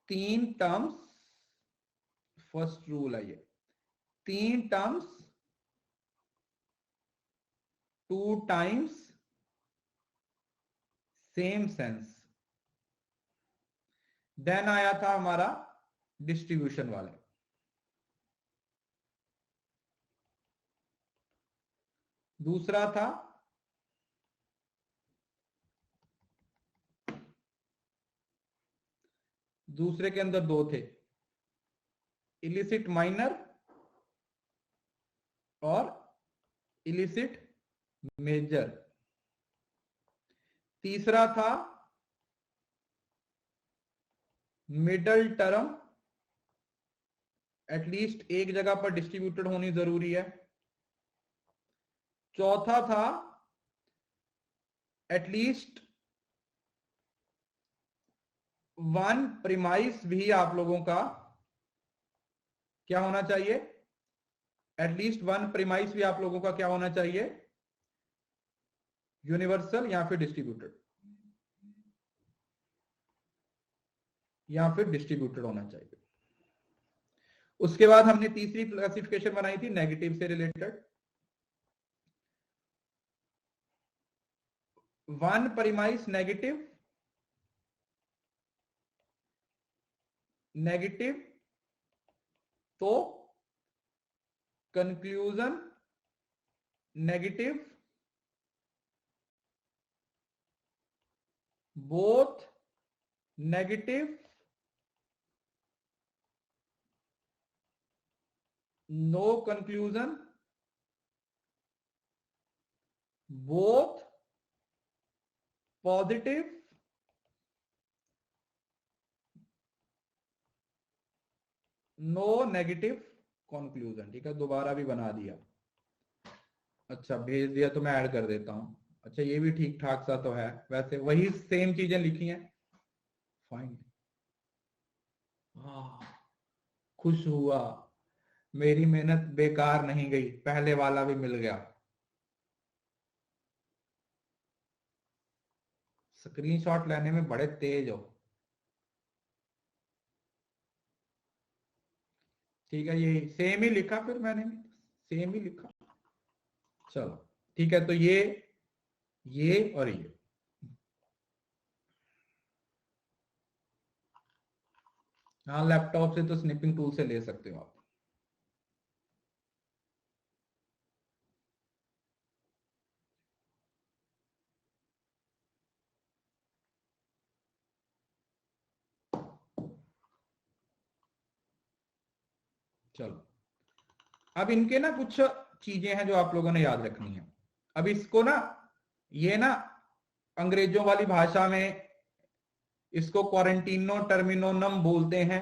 3 टर्म्स। फर्स्ट रूल है ये, 3 terms 2 times same sense. Then आया था हमारा डिस्ट्रीब्यूशन वाले। दूसरा था दूसरे के अंदर दो थे, इलिसिट माइनर और इलिसिट मेजर। तीसरा था मिडल टर्म, एटलीस्ट एक जगह पर डिस्ट्रीब्यूटेड होनी जरूरी है। चौथा था एटलीस्ट वन प्रीमाइस भी आप लोगों का क्या होना चाहिए, एटलीस्ट वन प्रीमाइस भी आप लोगों का क्या होना चाहिए, यूनिवर्सल या फिर डिस्ट्रीब्यूटेड, या फिर डिस्ट्रीब्यूटेड होना चाहिए। उसके बाद हमने तीसरी क्लासिफिकेशन बनाई थी नेगेटिव से related. One premise negative, negative तो conclusion negative, both negative, no conclusion, both positive, no negative conclusion. ठीक है, दोबारा भी बना दिया। अच्छा भेज दिया तो मैं ऐड कर देता हूं। अच्छा ये भी ठीक ठाक सा तो है, वैसे वही सेम चीजें लिखी हैं। फाइन, खुश हुआ, मेरी मेहनत बेकार नहीं गई, पहले वाला भी मिल गया। स्क्रीनशॉट लेने में बड़े तेज हो। ठीक है, ये सेम ही लिखा, फिर मैंने सेम ही लिखा। चलो ठीक है, तो ये और ये हाँ, लैपटॉप से तो स्निपिंग टूल से ले सकते हो आप। चलो अब इनके ना कुछ चीजें हैं जो आप लोगों ने याद रखनी है। अब इसको ना, ये ना अंग्रेजों वाली भाषा में इसको क्वारंटीनो टर्मिनोनम बोलते हैं,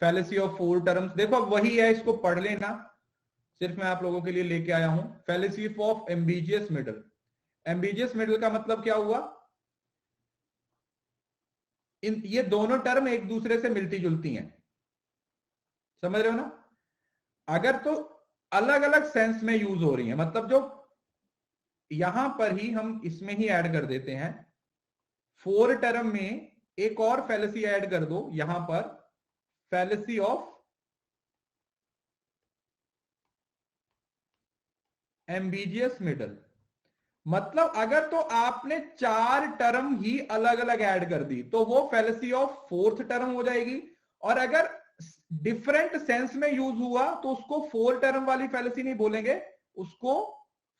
फैलेसी ऑफ फोर टर्म्स। देखो वही है, इसको पढ़ लेना, सिर्फ मैं आप लोगों के लिए लेके आया हूं। Fallacy of ambitious middle. Ambitious middle का मतलब क्या हुआ, ये दोनों टर्म एक दूसरे से मिलती जुलती हैं, समझ रहे हो ना। अगर तो अलग अलग सेंस में यूज हो रही है, मतलब जो यहां पर ही हम इसमें ही ऐड कर देते हैं, फोर टर्म में एक और फैलेसी ऐड कर दो यहां पर, फैलेसी ऑफ एम्बिजियस मिडल। मतलब अगर तो आपने चार टर्म ही अलग अलग ऐड कर दी तो वो फैलेसी ऑफ फोर्थ टर्म हो जाएगी, और अगर डिफरेंट सेंस में यूज हुआ तो उसको फोर टर्म वाली फैलेसी नहीं बोलेंगे, उसको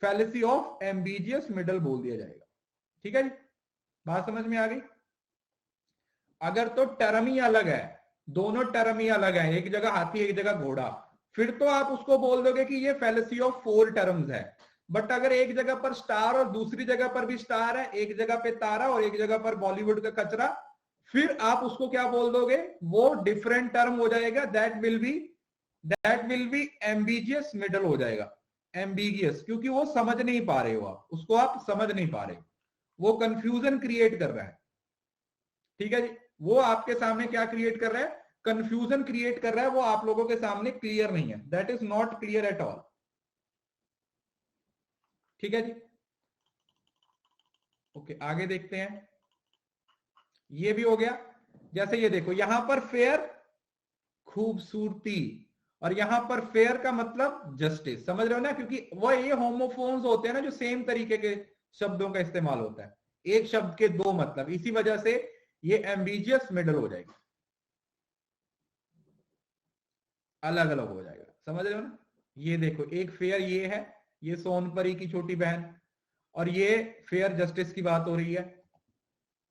फैलेसी ऑफ एम्बिजियस मिडल बोल दिया जाएगा। ठीक है जी, बात समझ में आ गई। अगर तो टर्म ही अलग है, दोनों टर्म ही अलग है, एक जगह हाथी एक जगह घोड़ा, फिर तो आप उसको बोल दोगे कि ये फैलेसी ऑफ फोर टर्म्स है। बट अगर एक जगह पर स्टार और दूसरी जगह पर भी स्टार है, एक जगह पे तारा और एक जगह पर बॉलीवुड का कचरा, फिर आप उसको क्या बोल दोगे, वो डिफरेंट टर्म हो जाएगा, that will be ambitious middle हो जाएगा। एम्बिगियस क्योंकि वो समझ नहीं पा रहे हो, आप उसको आप समझ नहीं पा रहे, वो कंफ्यूजन क्रिएट कर रहा है। ठीक है जी, वो आपके सामने क्या क्रिएट कर रहा है, कंफ्यूजन क्रिएट कर रहा है, वो आप लोगों के सामने क्लियर नहीं है, that is not clear at all. ठीक है जी, ओके आगे देखते हैं। ये भी हो गया। जैसे ये देखो, यहां पर फेयर खूबसूरती, और यहां पर फेयर का मतलब जस्टिस, समझ रहे हो ना, क्योंकि वो ये होमोफोन्स होते हैं ना, जो सेम तरीके के शब्दों का इस्तेमाल होता है, एक शब्द के दो मतलब, इसी वजह से ये एम्बिजियस मिडल हो जाएगी। अलग अलग हो जाएगा, समझ रहे हो ना। ये देखो एक फेयर ये है, ये सोनपरी की छोटी बहन, और ये फेयर जस्टिस की बात हो रही है,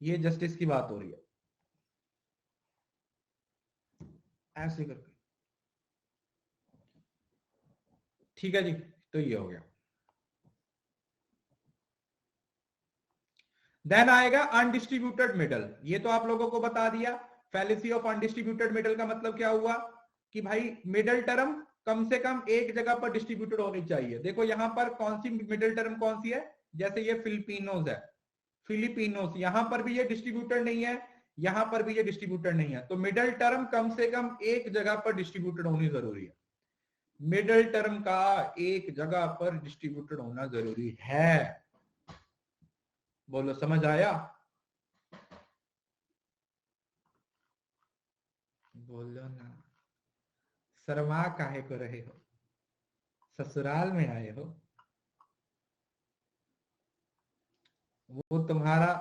ये जस्टिस की बात हो रही है, ऐसे करके। ठीक है जी, तो ये हो गया। देन आएगा अनडिस्ट्रीब्यूटेड मिडल, ये तो आप लोगों को बता दिया। फैलेसी ऑफ अनडिस्ट्रीब्यूटेड मिडल का मतलब क्या हुआ कि भाई मिडल टर्म कम से कम एक जगह पर डिस्ट्रीब्यूटेड होनी चाहिए। देखो यहां पर कौन सी मिडल टर्म कौन सी है, जैसे ये फिलिपिनोज है, फिलिपिनोस, यहां पर भी ये डिस्ट्रीब्यूटेड नहीं है, यहां पर भी ये डिस्ट्रीब्यूटेड नहीं है, तो मिडल टर्म कम से कम एक जगह पर डिस्ट्रीब्यूटेड होनी जरूरी है। मिडल टर्म का एक जगह पर डिस्ट्रीब्यूटेड होना जरूरी है। बोलो समझ आया? बोलो ना, शर्मा काहे को रहे हो, ससुराल में आए हो। वो तुम्हारा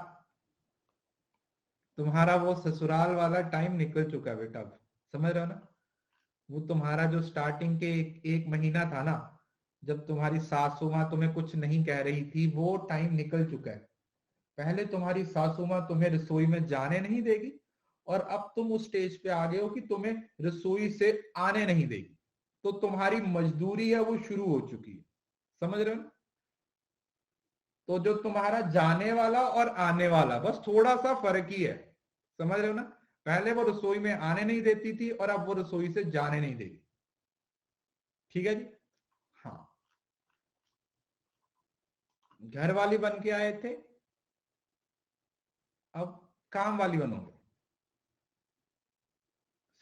तुम्हारा वो ससुराल वाला टाइम निकल चुका है बेटा, अब समझ रहे हो ना। वो तुम्हारा जो स्टार्टिंग के एक महीना था ना, जब तुम्हारी सासू माँ तुम्हें कुछ नहीं कह रही थी, वो टाइम निकल चुका है। पहले तुम्हारी सासू माँ तुम्हें रसोई में जाने नहीं देगी, और अब तुम उस स्टेज पे आ गए हो कि तुम्हें रसोई से आने नहीं देगी, तो तुम्हारी मजदूरी है वो शुरू हो चुकी है, समझ रहे हो ना? तो जो तुम्हारा जाने वाला और आने वाला बस थोड़ा सा फर्क ही है, समझ रहे हो ना। पहले वो रसोई में आने नहीं देती थी, और अब वो रसोई से जाने नहीं देगी। ठीक है जी। हाँ, घर वाली बन के आए थे, अब काम वाली बनोगे।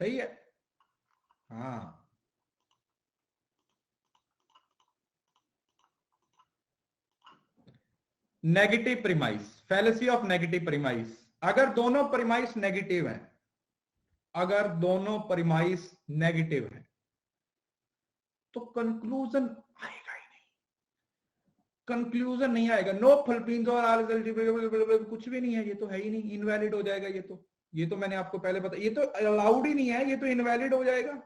सही है। हाँ, negative premise, fallacy of negative premise. अगर दोनों प्रीमाइस नेगेटिव हैं, अगर दोनों प्रीमाइस नेगेटिव हैं, तो कंक्लूजन आएगा ही नहीं, कंक्लूजन नहीं आएगा। नो फलपीन और कुछ भी नहीं है, ये तो है ही नहीं, इनवैलिड हो जाएगा ये तो। ये तो मैंने आपको पहले बताया, ये तो अलाउड ही नहीं है, ये तो इनवैलिड हो जाएगा,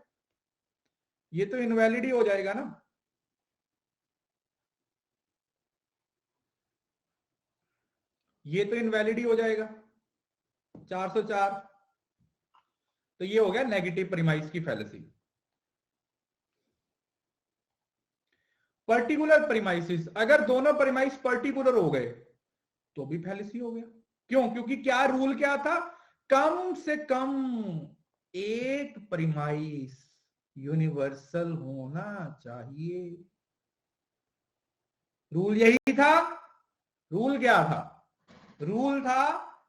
ये तो इनवैलिड ही हो जाएगा ना। ये तो इनवैलिड ही हो जाएगा 404। तो ये हो गया नेगेटिव प्रीमाइस की फैलेसी। पर्टिकुलर प्रीमाइसिस, अगर दोनों प्रीमाइस पर्टिकुलर हो गए तो भी फैलेसी हो गया। क्यों? क्योंकि क्या रूल क्या था, कम से कम एक प्रीमाइस यूनिवर्सल होना चाहिए। रूल यही था। रूल क्या था? रूल था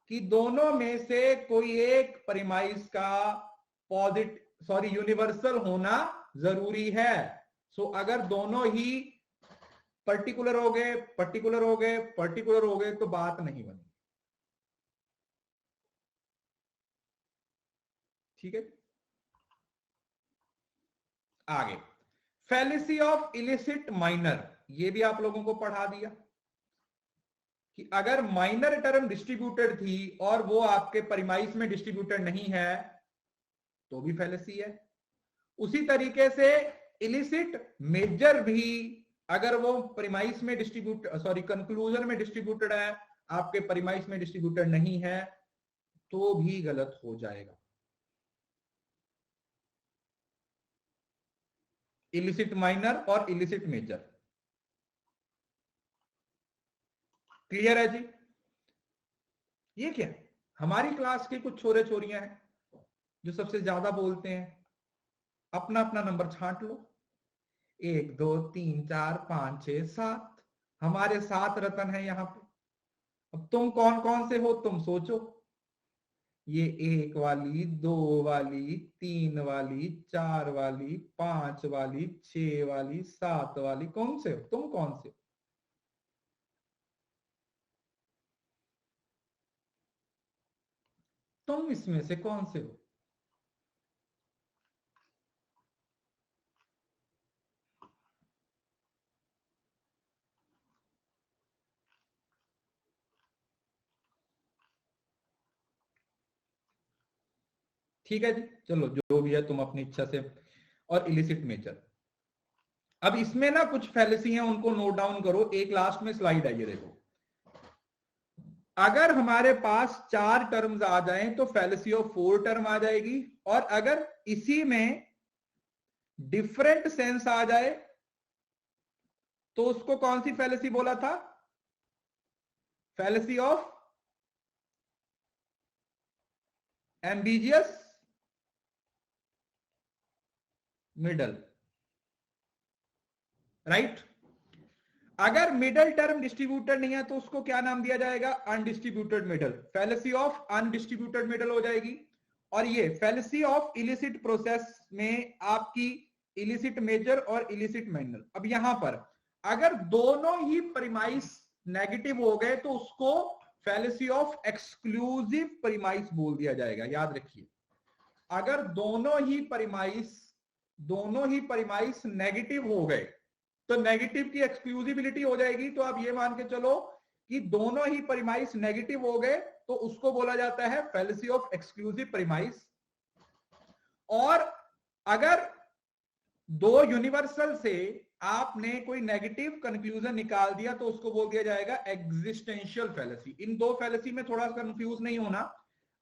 कि दोनों में से कोई एक प्रीमाइस का पॉजिटिव सॉरी यूनिवर्सल होना जरूरी है। सो अगर दोनों ही पर्टिकुलर हो गए, पर्टिकुलर हो गए, पर्टिकुलर हो गए, तो बात नहीं बनी। ठीक है, आगे फैलेसी ऑफ इलिसिट माइनर, ये भी आप लोगों को पढ़ा दिया कि अगर माइनर टर्म डिस्ट्रीब्यूटेड थी और वो आपके परिमाइस में डिस्ट्रीब्यूटेड नहीं है, तो भी फैलेसी है। उसी तरीके से इलिसिट मेजर भी, अगर वो परिमाइस में डिस्ट्रीब्यूट सॉरी कंक्लूजन में डिस्ट्रीब्यूटेड है, आपके परिमाइस में डिस्ट्रीब्यूटेड नहीं है, तो भी गलत हो जाएगा। इलिसिट माइनर और इलिसिट मेजर, क्लियर है जी। ये क्या है, हमारी क्लास के कुछ छोरे छोरियां हैं जो सबसे ज्यादा बोलते हैं, अपना अपना नंबर छांट लो, 1 2 3 4 5 6 7, हमारे 7 रतन है यहाँ पे। अब तुम कौन कौन से हो तुम सोचो, ये 1 वाली, 2 वाली, 3 वाली, 4 वाली, 5 वाली, 6 वाली, 7 वाली, कौन से हो तुम, कौन से हो? तुम इसमें से कौन से हो? ठीक है जी, चलो जो भी है तुम अपनी इच्छा से और इलिसिट मेजर। अब इसमें ना कुछ फैलेसी हैं, उनको नोट डाउन करो, एक लास्ट में स्लाइड है ये देखो। अगर हमारे पास 4 टर्म्स आ जाएं तो फैलेसी ऑफ 4 टर्म आ जाएगी, और अगर इसी में डिफरेंट सेंस आ जाए तो उसको कौन सी फैलेसी बोला था? Fallacy of ambitious middle, right. अगर मिडल टर्म डिस्ट्रीब्यूटेड नहीं है तो उसको क्या नाम दिया जाएगा? Undistributed middle, fallacy of undistributed middle हो जाएगी। और ये फैलेसी ऑफ इलिसिट प्रोसेस में आपकी इलिसिट मेजर और इलिसिट माइनर। अब यहां पर अगर दोनों ही प्रीमाइस नेगेटिव हो गए तो उसको फैलेसी ऑफ एक्सक्लूसिव प्रीमाइस बोल दिया जाएगा, याद रखिए। अगर दोनों ही प्रीमाइस नेगेटिव हो गए तो नेगेटिव की एक्सक्लूसिबिलिटी हो जाएगी। तो आप ये मान के चलो कि दोनों ही प्रीमाइस नेगेटिव हो गए तो उसको बोला जाता है फैलेसी ऑफ एक्सक्लूसिव प्रीमाइस। और अगर दो यूनिवर्सल से आपने कोई नेगेटिव कंक्लूजन निकाल दिया तो उसको बोल दिया जाएगा एग्जिस्टेंशियल फैलेसी। इन दो फैलेसी में थोड़ा कंफ्यूज नहीं होना।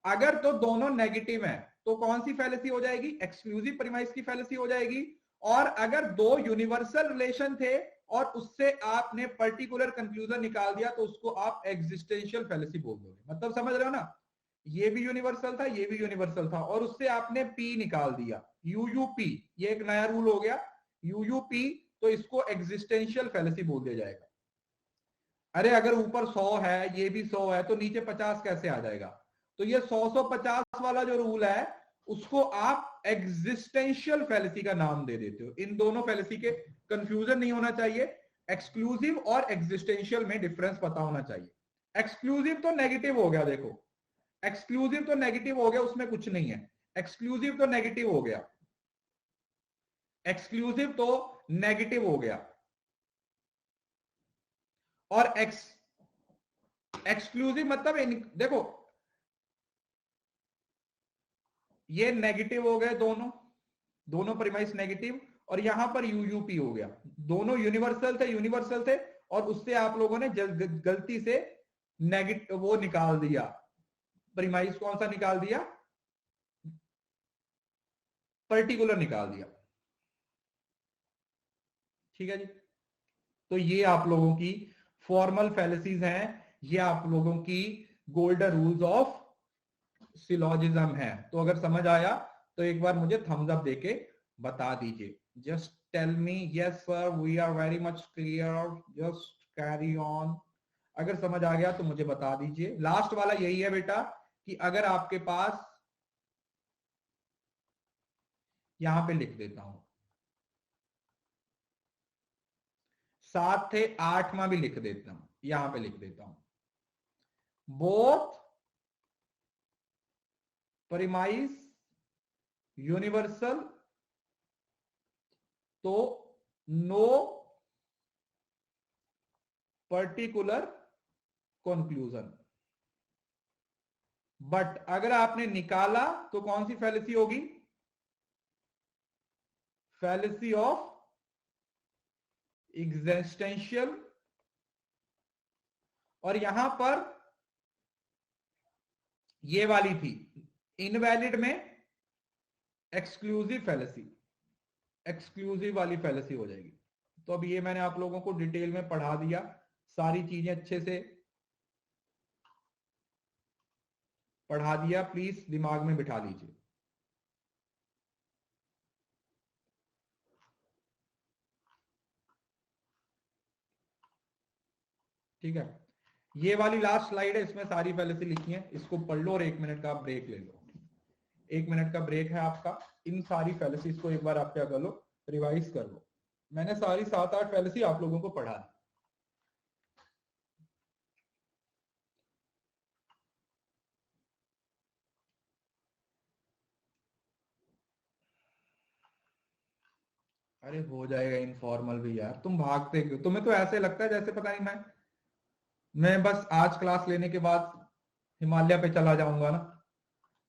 अगर तो दोनों नेगेटिव हैं तो कौन सी फैलेसी हो जाएगी? एक्सक्लूसिव प्रीमाइस की फैलेसी हो जाएगी। और अगर दो यूनिवर्सल रिलेशन थे और उससे आपने पर्टिकुलर कंक्लूजन निकाल दिया तो उसको आप एग्जिस्टेंशियल फैलेसी बोल दोगे। मतलब समझ रहे हो ना? ये भी यूनिवर्सल था, ये भी यूनिवर्सल था, और उससे आपने पी निकाल दिया, यूयूपी, ये एक नया रूल हो गया यूयूपी, तो इसको एग्जिस्टेंशियल फैलेसी बोल दिया जाएगा। अरे अगर ऊपर 100 है, ये भी 100 है, तो नीचे 50 कैसे आ जाएगा? तो ये 100-150 वाला जो रूल है उसको आप एग्जिस्टेंशियल फैलेसी का नाम दे देते हो। इन दोनों फैलेसी के कंफ्यूजन नहीं होना चाहिए। एक्सक्लूसिव और एग्जिस्टेंशियल में डिफरेंस पता होना चाहिए। एक्सक्लूसिव तो नेगेटिव हो गया, देखो एक्सक्लूसिव तो नेगेटिव हो गया, उसमें कुछ नहीं है। एक्सक्लूसिव तो नेगेटिव हो गया, एक्सक्लूसिव तो नेगेटिव हो गया। और एक्सक्लूसिव मतलब देखो ये नेगेटिव हो गए, दोनों प्रीमाइस नेगेटिव, और यहां पर यूयूपी हो गया। दोनों यूनिवर्सल थे और उससे आप लोगों ने गलती से नेगेटिव वो निकाल दिया, प्रीमाइस कौन सा निकाल दिया? पर्टिकुलर निकाल दिया। ठीक है जी। तो ये आप लोगों की फॉर्मल फैलेसीज हैं, ये आप लोगों की गोल्डन रूल्स ऑफ सिलॉजिज्म है। तो अगर समझ आया तो एक बार मुझे थम्स अप देके बता दीजिए। Just tell me yes sir, we are very much clear, just carry on. अगर समझ आ गया तो मुझे बता दीजिए। लास्ट वाला यही है बेटा कि अगर आपके पास, यहां पे लिख देता हूं, 7 थे, 8वां भी लिख देता हूं, यहां पे लिख देता हूं, बोथ प्रीमाइस यूनिवर्सल तो नो पर्टिकुलर कंक्लूजन। बट अगर आपने निकाला तो कौन सी फैलेसी होगी? Fallacy of existential. और यहां पर ये वाली थी इनवैलिड में एक्सक्लूसिव फैलेसी, एक्सक्लूसिव वाली फैलेसी हो जाएगी। तो अब ये मैंने आप लोगों को डिटेल में पढ़ा दिया, सारी चीजें अच्छे से पढ़ा दिया, प्लीज दिमाग में बिठा लीजिए। ठीक है, ये वाली लास्ट स्लाइड है, इसमें सारी फैलेसी लिखी है, इसको पढ़ लो और 1 मिनट का ब्रेक ले लो। 1 मिनट का ब्रेक है आपका। इन सारी फैलेसीज को एक बार आप क्या कर लो, रिवाइज कर लो। मैंने सारी 7-8 फैलेसी आप लोगों को पढ़ा दी। अरे हो जाएगा इनफॉर्मल भी यार, तुम भागते क्यों? तुम्हें तो ऐसे लगता है जैसे पता नहीं मैं बस आज क्लास लेने के बाद हिमालय पे चला जाऊंगा ना,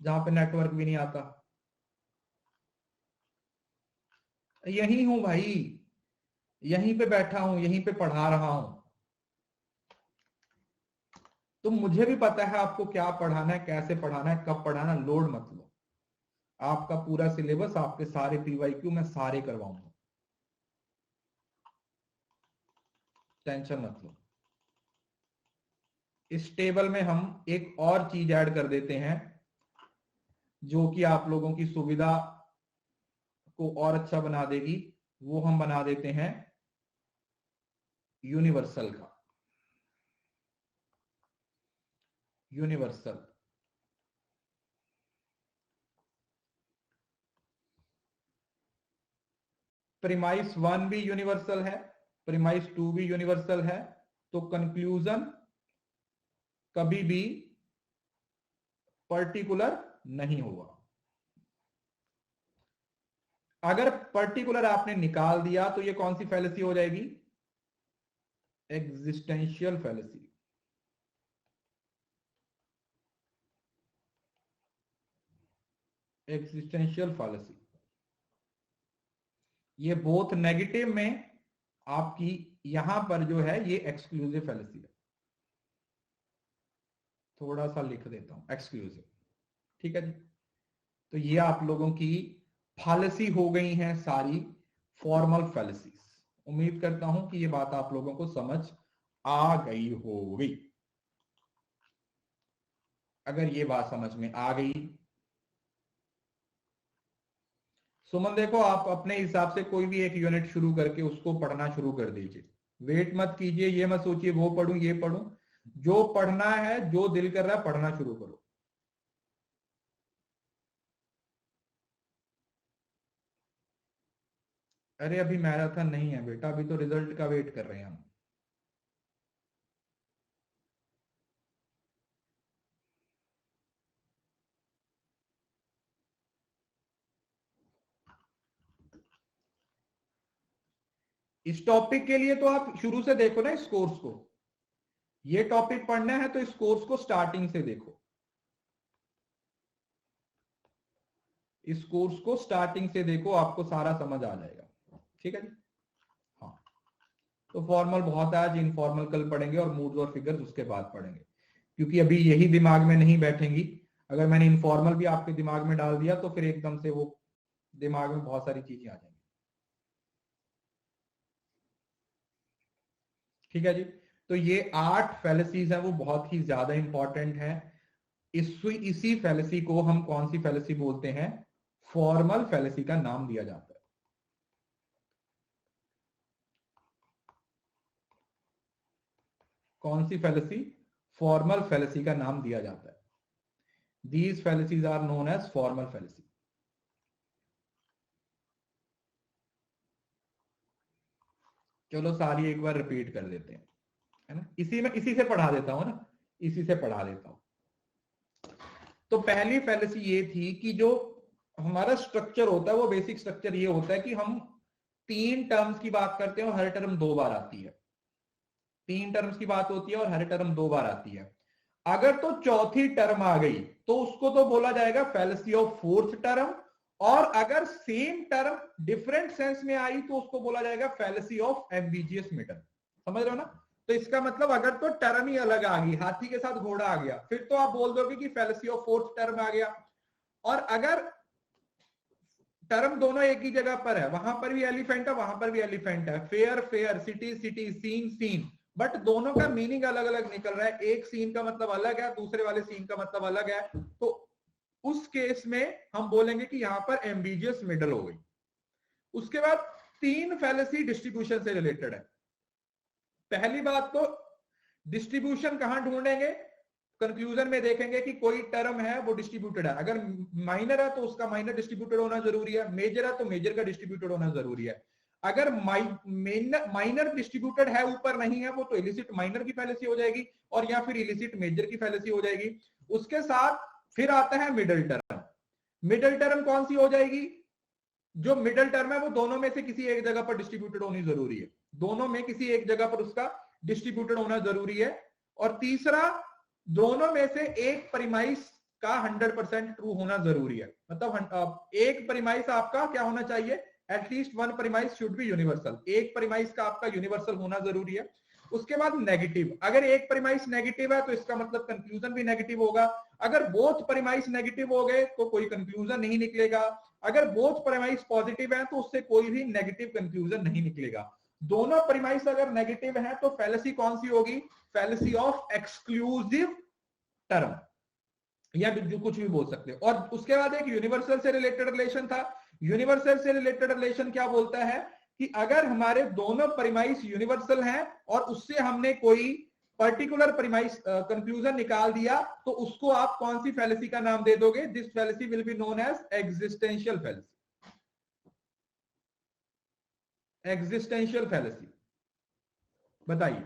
जहां पे नेटवर्क भी नहीं आता। यही हूं भाई, यहीं पे बैठा हूं, यहीं पे पढ़ा रहा हूं। तो मुझे भी पता है आपको क्या पढ़ाना है, कैसे पढ़ाना है, कब पढ़ाना। लोड मत लो, आपका पूरा सिलेबस, आपके सारे पीवाईक्यू मैं सारे करवाऊंगा, टेंशन मत लो। इस टेबल में हम एक और चीज ऐड कर देते हैं जो कि आप लोगों की सुविधा को और अच्छा बना देगी। वो हम बना देते हैं यूनिवर्सल का, यूनिवर्सल। प्रीमाइस 1 भी यूनिवर्सल है, प्रीमाइस 2 भी यूनिवर्सल है, तो कंक्लूजन कभी भी पर्टिकुलर नहीं होगा। अगर पर्टिकुलर आपने निकाल दिया तो ये कौन सी फैलेसी हो जाएगी? Existential fallacy. एग्जिस्टेंशियल फैलेसी, ये बोथ नेगेटिव में आपकी यहां पर जो है ये एक्सक्लूसिव फैलेसी है। थोड़ा सा लिख देता हूं, एक्सक्लूसिव। ठीक है जी। तो ये आप लोगों की फैलेसी हो गई हैं सारी फॉर्मल फैलेसीज। उम्मीद करता हूं कि ये बात आप लोगों को समझ आ गई होगी। अगर ये बात समझ में आ गई, सुमन देखो आप अपने हिसाब से कोई भी एक यूनिट शुरू करके उसको पढ़ना शुरू कर दीजिए। वेट मत कीजिए, ये मत सोचिए वो पढ़ूं ये पढ़ूं, जो पढ़ना है, जो दिल कर रहा है पढ़ना शुरू करो। अरे अभी मैराथन नहीं है बेटा, अभी तो रिजल्ट का वेट कर रहे हैं हम। इस टॉपिक के लिए तो आप शुरू से देखो ना इस कोर्स को। ये टॉपिक पढ़ना है तो इस कोर्स को स्टार्टिंग से देखो, इस कोर्स को स्टार्टिंग से देखो, आपको सारा समझ आ जाएगा। ठीक है जी। हाँ, तो फॉर्मल बहुत है आज, इनफॉर्मल कल पढ़ेंगे और मूड्स और फिगर्स उसके बाद पढ़ेंगे, क्योंकि अभी यही दिमाग में नहीं बैठेंगी। अगर मैंने इनफॉर्मल भी आपके दिमाग में डाल दिया तो फिर एकदम से वो दिमाग में बहुत सारी चीजें आ जाएंगी। ठीक है जी। तो ये 8 फैलेसीज हैं, वो बहुत ही ज्यादा इंपॉर्टेंट है। इसी फैलेसी को हम कौन सी फैलेसी बोलते हैं? फॉर्मल फैलेसी का नाम दिया जाता है। कौन सी फैलेसी? फॉर्मल फैलेसी का नाम दिया जाता है। These fallacies are known as formal fallacy. चलो सारी एक बार रिपीट कर देते हैं, है ना। इसी से पढ़ा देता हूं ना, इसी से पढ़ा देता हूं। तो पहली फैलेसी ये थी कि जो हमारा स्ट्रक्चर होता है वो बेसिक स्ट्रक्चर ये होता है कि हम 3 टर्म्स की बात करते हैं और हर टर्म 2 बार आती है। 3 टर्म्स की बात होती है और हर टर्म 2 बार आती है। अगर तो चौथी टर्म आ गई तो उसको तो बोला जाएगा फैलेसी ऑफ फोर्थ टर्म, और अगर सेम टर्म डिफरेंट सेंस में आई तो उसको बोला जाएगा फैलेसी ऑफ एम्बिजियस मिडल। समझ रहे हो ना? तो इसका मतलब अगर तो टर्म ही अलग आ गई, हाथी के साथ घोड़ा आ गया, फिर तो आप बोल दोगे कि फैलेसी ऑफ फोर्थ टर्म आ गया। और अगर टर्म दोनों एक ही जगह पर है, वहां पर भी एलिफेंट है वहां पर भी एलिफेंट है, fair fair, city city, scene scene, but दोनों का मीनिंग अलग अलग निकल रहा है, एक सीन का मतलब अलग है, दूसरे वाले सीन का मतलब अलग है, तो उस केस में हम बोलेंगे कि यहां पर एम्बिजियस मिडल हो गई। उसके बाद 3 फैलेसी डिस्ट्रीब्यूशन से रिलेटेड है। पहली बात तो डिस्ट्रीब्यूशन कहां ढूंढेंगे? कंक्लूजन में देखेंगे कि कोई टर्म है वो डिस्ट्रीब्यूटेड है। अगर माइनर है तो उसका माइनर डिस्ट्रीब्यूटेड होना जरूरी है, मेजर है तो मेजर का डिस्ट्रीब्यूटेड होना जरूरी है। अगर माइनर डिस्ट्रीब्यूटेड है, ऊपर नहीं है, वो तो इलिसिट माइनर की फैलेसी हो जाएगी, और या फिर इलिसिट मेजर की फैलेसी हो जाएगी। उसके साथ फिर आता है मिडल टर्म। मिडल टर्म कौन सी हो जाएगी? जो मिडल टर्म है वो दोनों में से किसी एक जगह पर डिस्ट्रीब्यूटेड होनी जरूरी है, दोनों में किसी एक जगह पर उसका डिस्ट्रीब्यूटेड होना जरूरी है। और तीसरा, दोनों में से एक परिमाइस का 100% ट्रू होना जरूरी है। मतलब एक परिमाइस आपका क्या होना चाहिए? At least one premise should be universal, एक प्रीमाइस का आपका यूनिवर्सल होना जरूरी है। उसके बाद नेगेटिव, अगर एक प्रीमाइस नेगेटिव है तो इसका मतलब कंक्लूजन भी नेगेटिव होगा। अगर बोथ प्रीमाइस नेगेटिव हो गए तो कोई कंक्लूजन नहीं निकलेगा। अगर बोथ प्रीमाइस पॉजिटिव है तो उससे कोई भी नेगेटिव कंक्लूजन नहीं निकलेगा। दोनों प्रीमाइस अगर नेगेटिव है तो फैलेसी कौन सी होगी? फैलेसी ऑफ एक्सक्लूसिव टर्म, या जो कुछ भी बोल सकते हो। और उसके बाद एक यूनिवर्सल से रिलेटेड रिलेशन था। यूनिवर्सल से रिलेटेड रिलेशन क्या बोलता है कि अगर हमारे दोनों प्रीमाइस यूनिवर्सल हैं और उससे हमने कोई पर्टिकुलर प्रीमाइस कंक्लूजन निकाल दिया तो उसको आप कौन सी फैलेसी का नाम दे दोगे? This fallacy will be known as existential fallacy. Existential fallacy, बताइए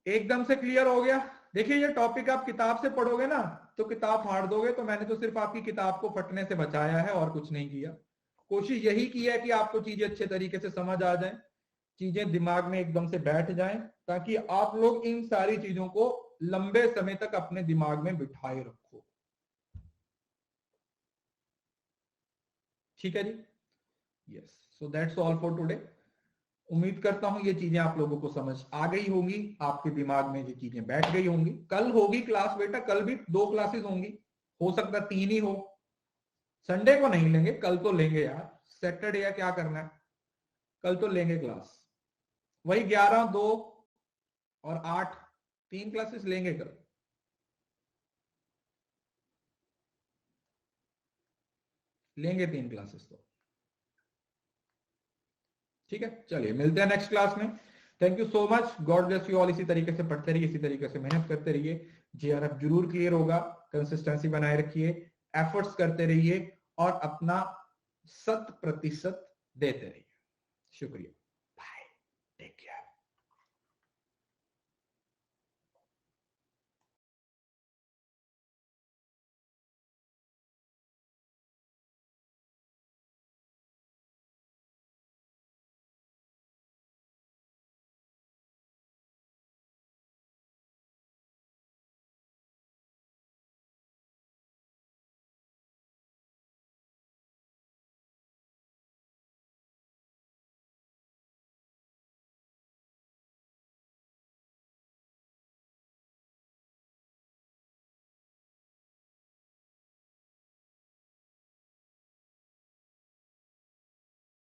एकदम से क्लियर हो गया? देखिए ये टॉपिक आप किताब से पढ़ोगे ना तो किताब फाड़ दोगे, तो मैंने तो सिर्फ आपकी किताब को फटने से बचाया है और कुछ नहीं किया। कोशिश यही की है कि आपको चीजें अच्छे तरीके से समझ आ जाएं, चीजें दिमाग में एकदम से बैठ जाएं, ताकि आप लोग इन सारी चीजों को लंबे समय तक अपने दिमाग में बिठाए रखो। ठीक है जी? Yes, so that's all for today. उम्मीद करता हूं ये चीजें आप लोगों को समझ आ गई होंगी, आपके दिमाग में ये चीजें बैठ गई होंगी। कल होगी क्लास बेटा, कल भी 2 क्लासेस होंगी, हो सकता 3 ही हो। संडे को नहीं लेंगे, कल तो लेंगे यार। सैटरडे या क्या करना है, कल तो लेंगे क्लास। वही 11, 2 और 8, 3 क्लासेस लेंगे कल। लेंगे 3 क्लासेस तो। ठीक है, चलिए मिलते हैं नेक्स्ट क्लास में। Thank you so much, God bless you all. इसी तरीके से पढ़ते रहिए, इसी तरीके से मेहनत करते रहिए। जेआरएफ जरूर क्लियर होगा। कंसिस्टेंसी बनाए रखिए, एफर्ट्स करते रहिए और अपना 100% देते रहिए। शुक्रिया।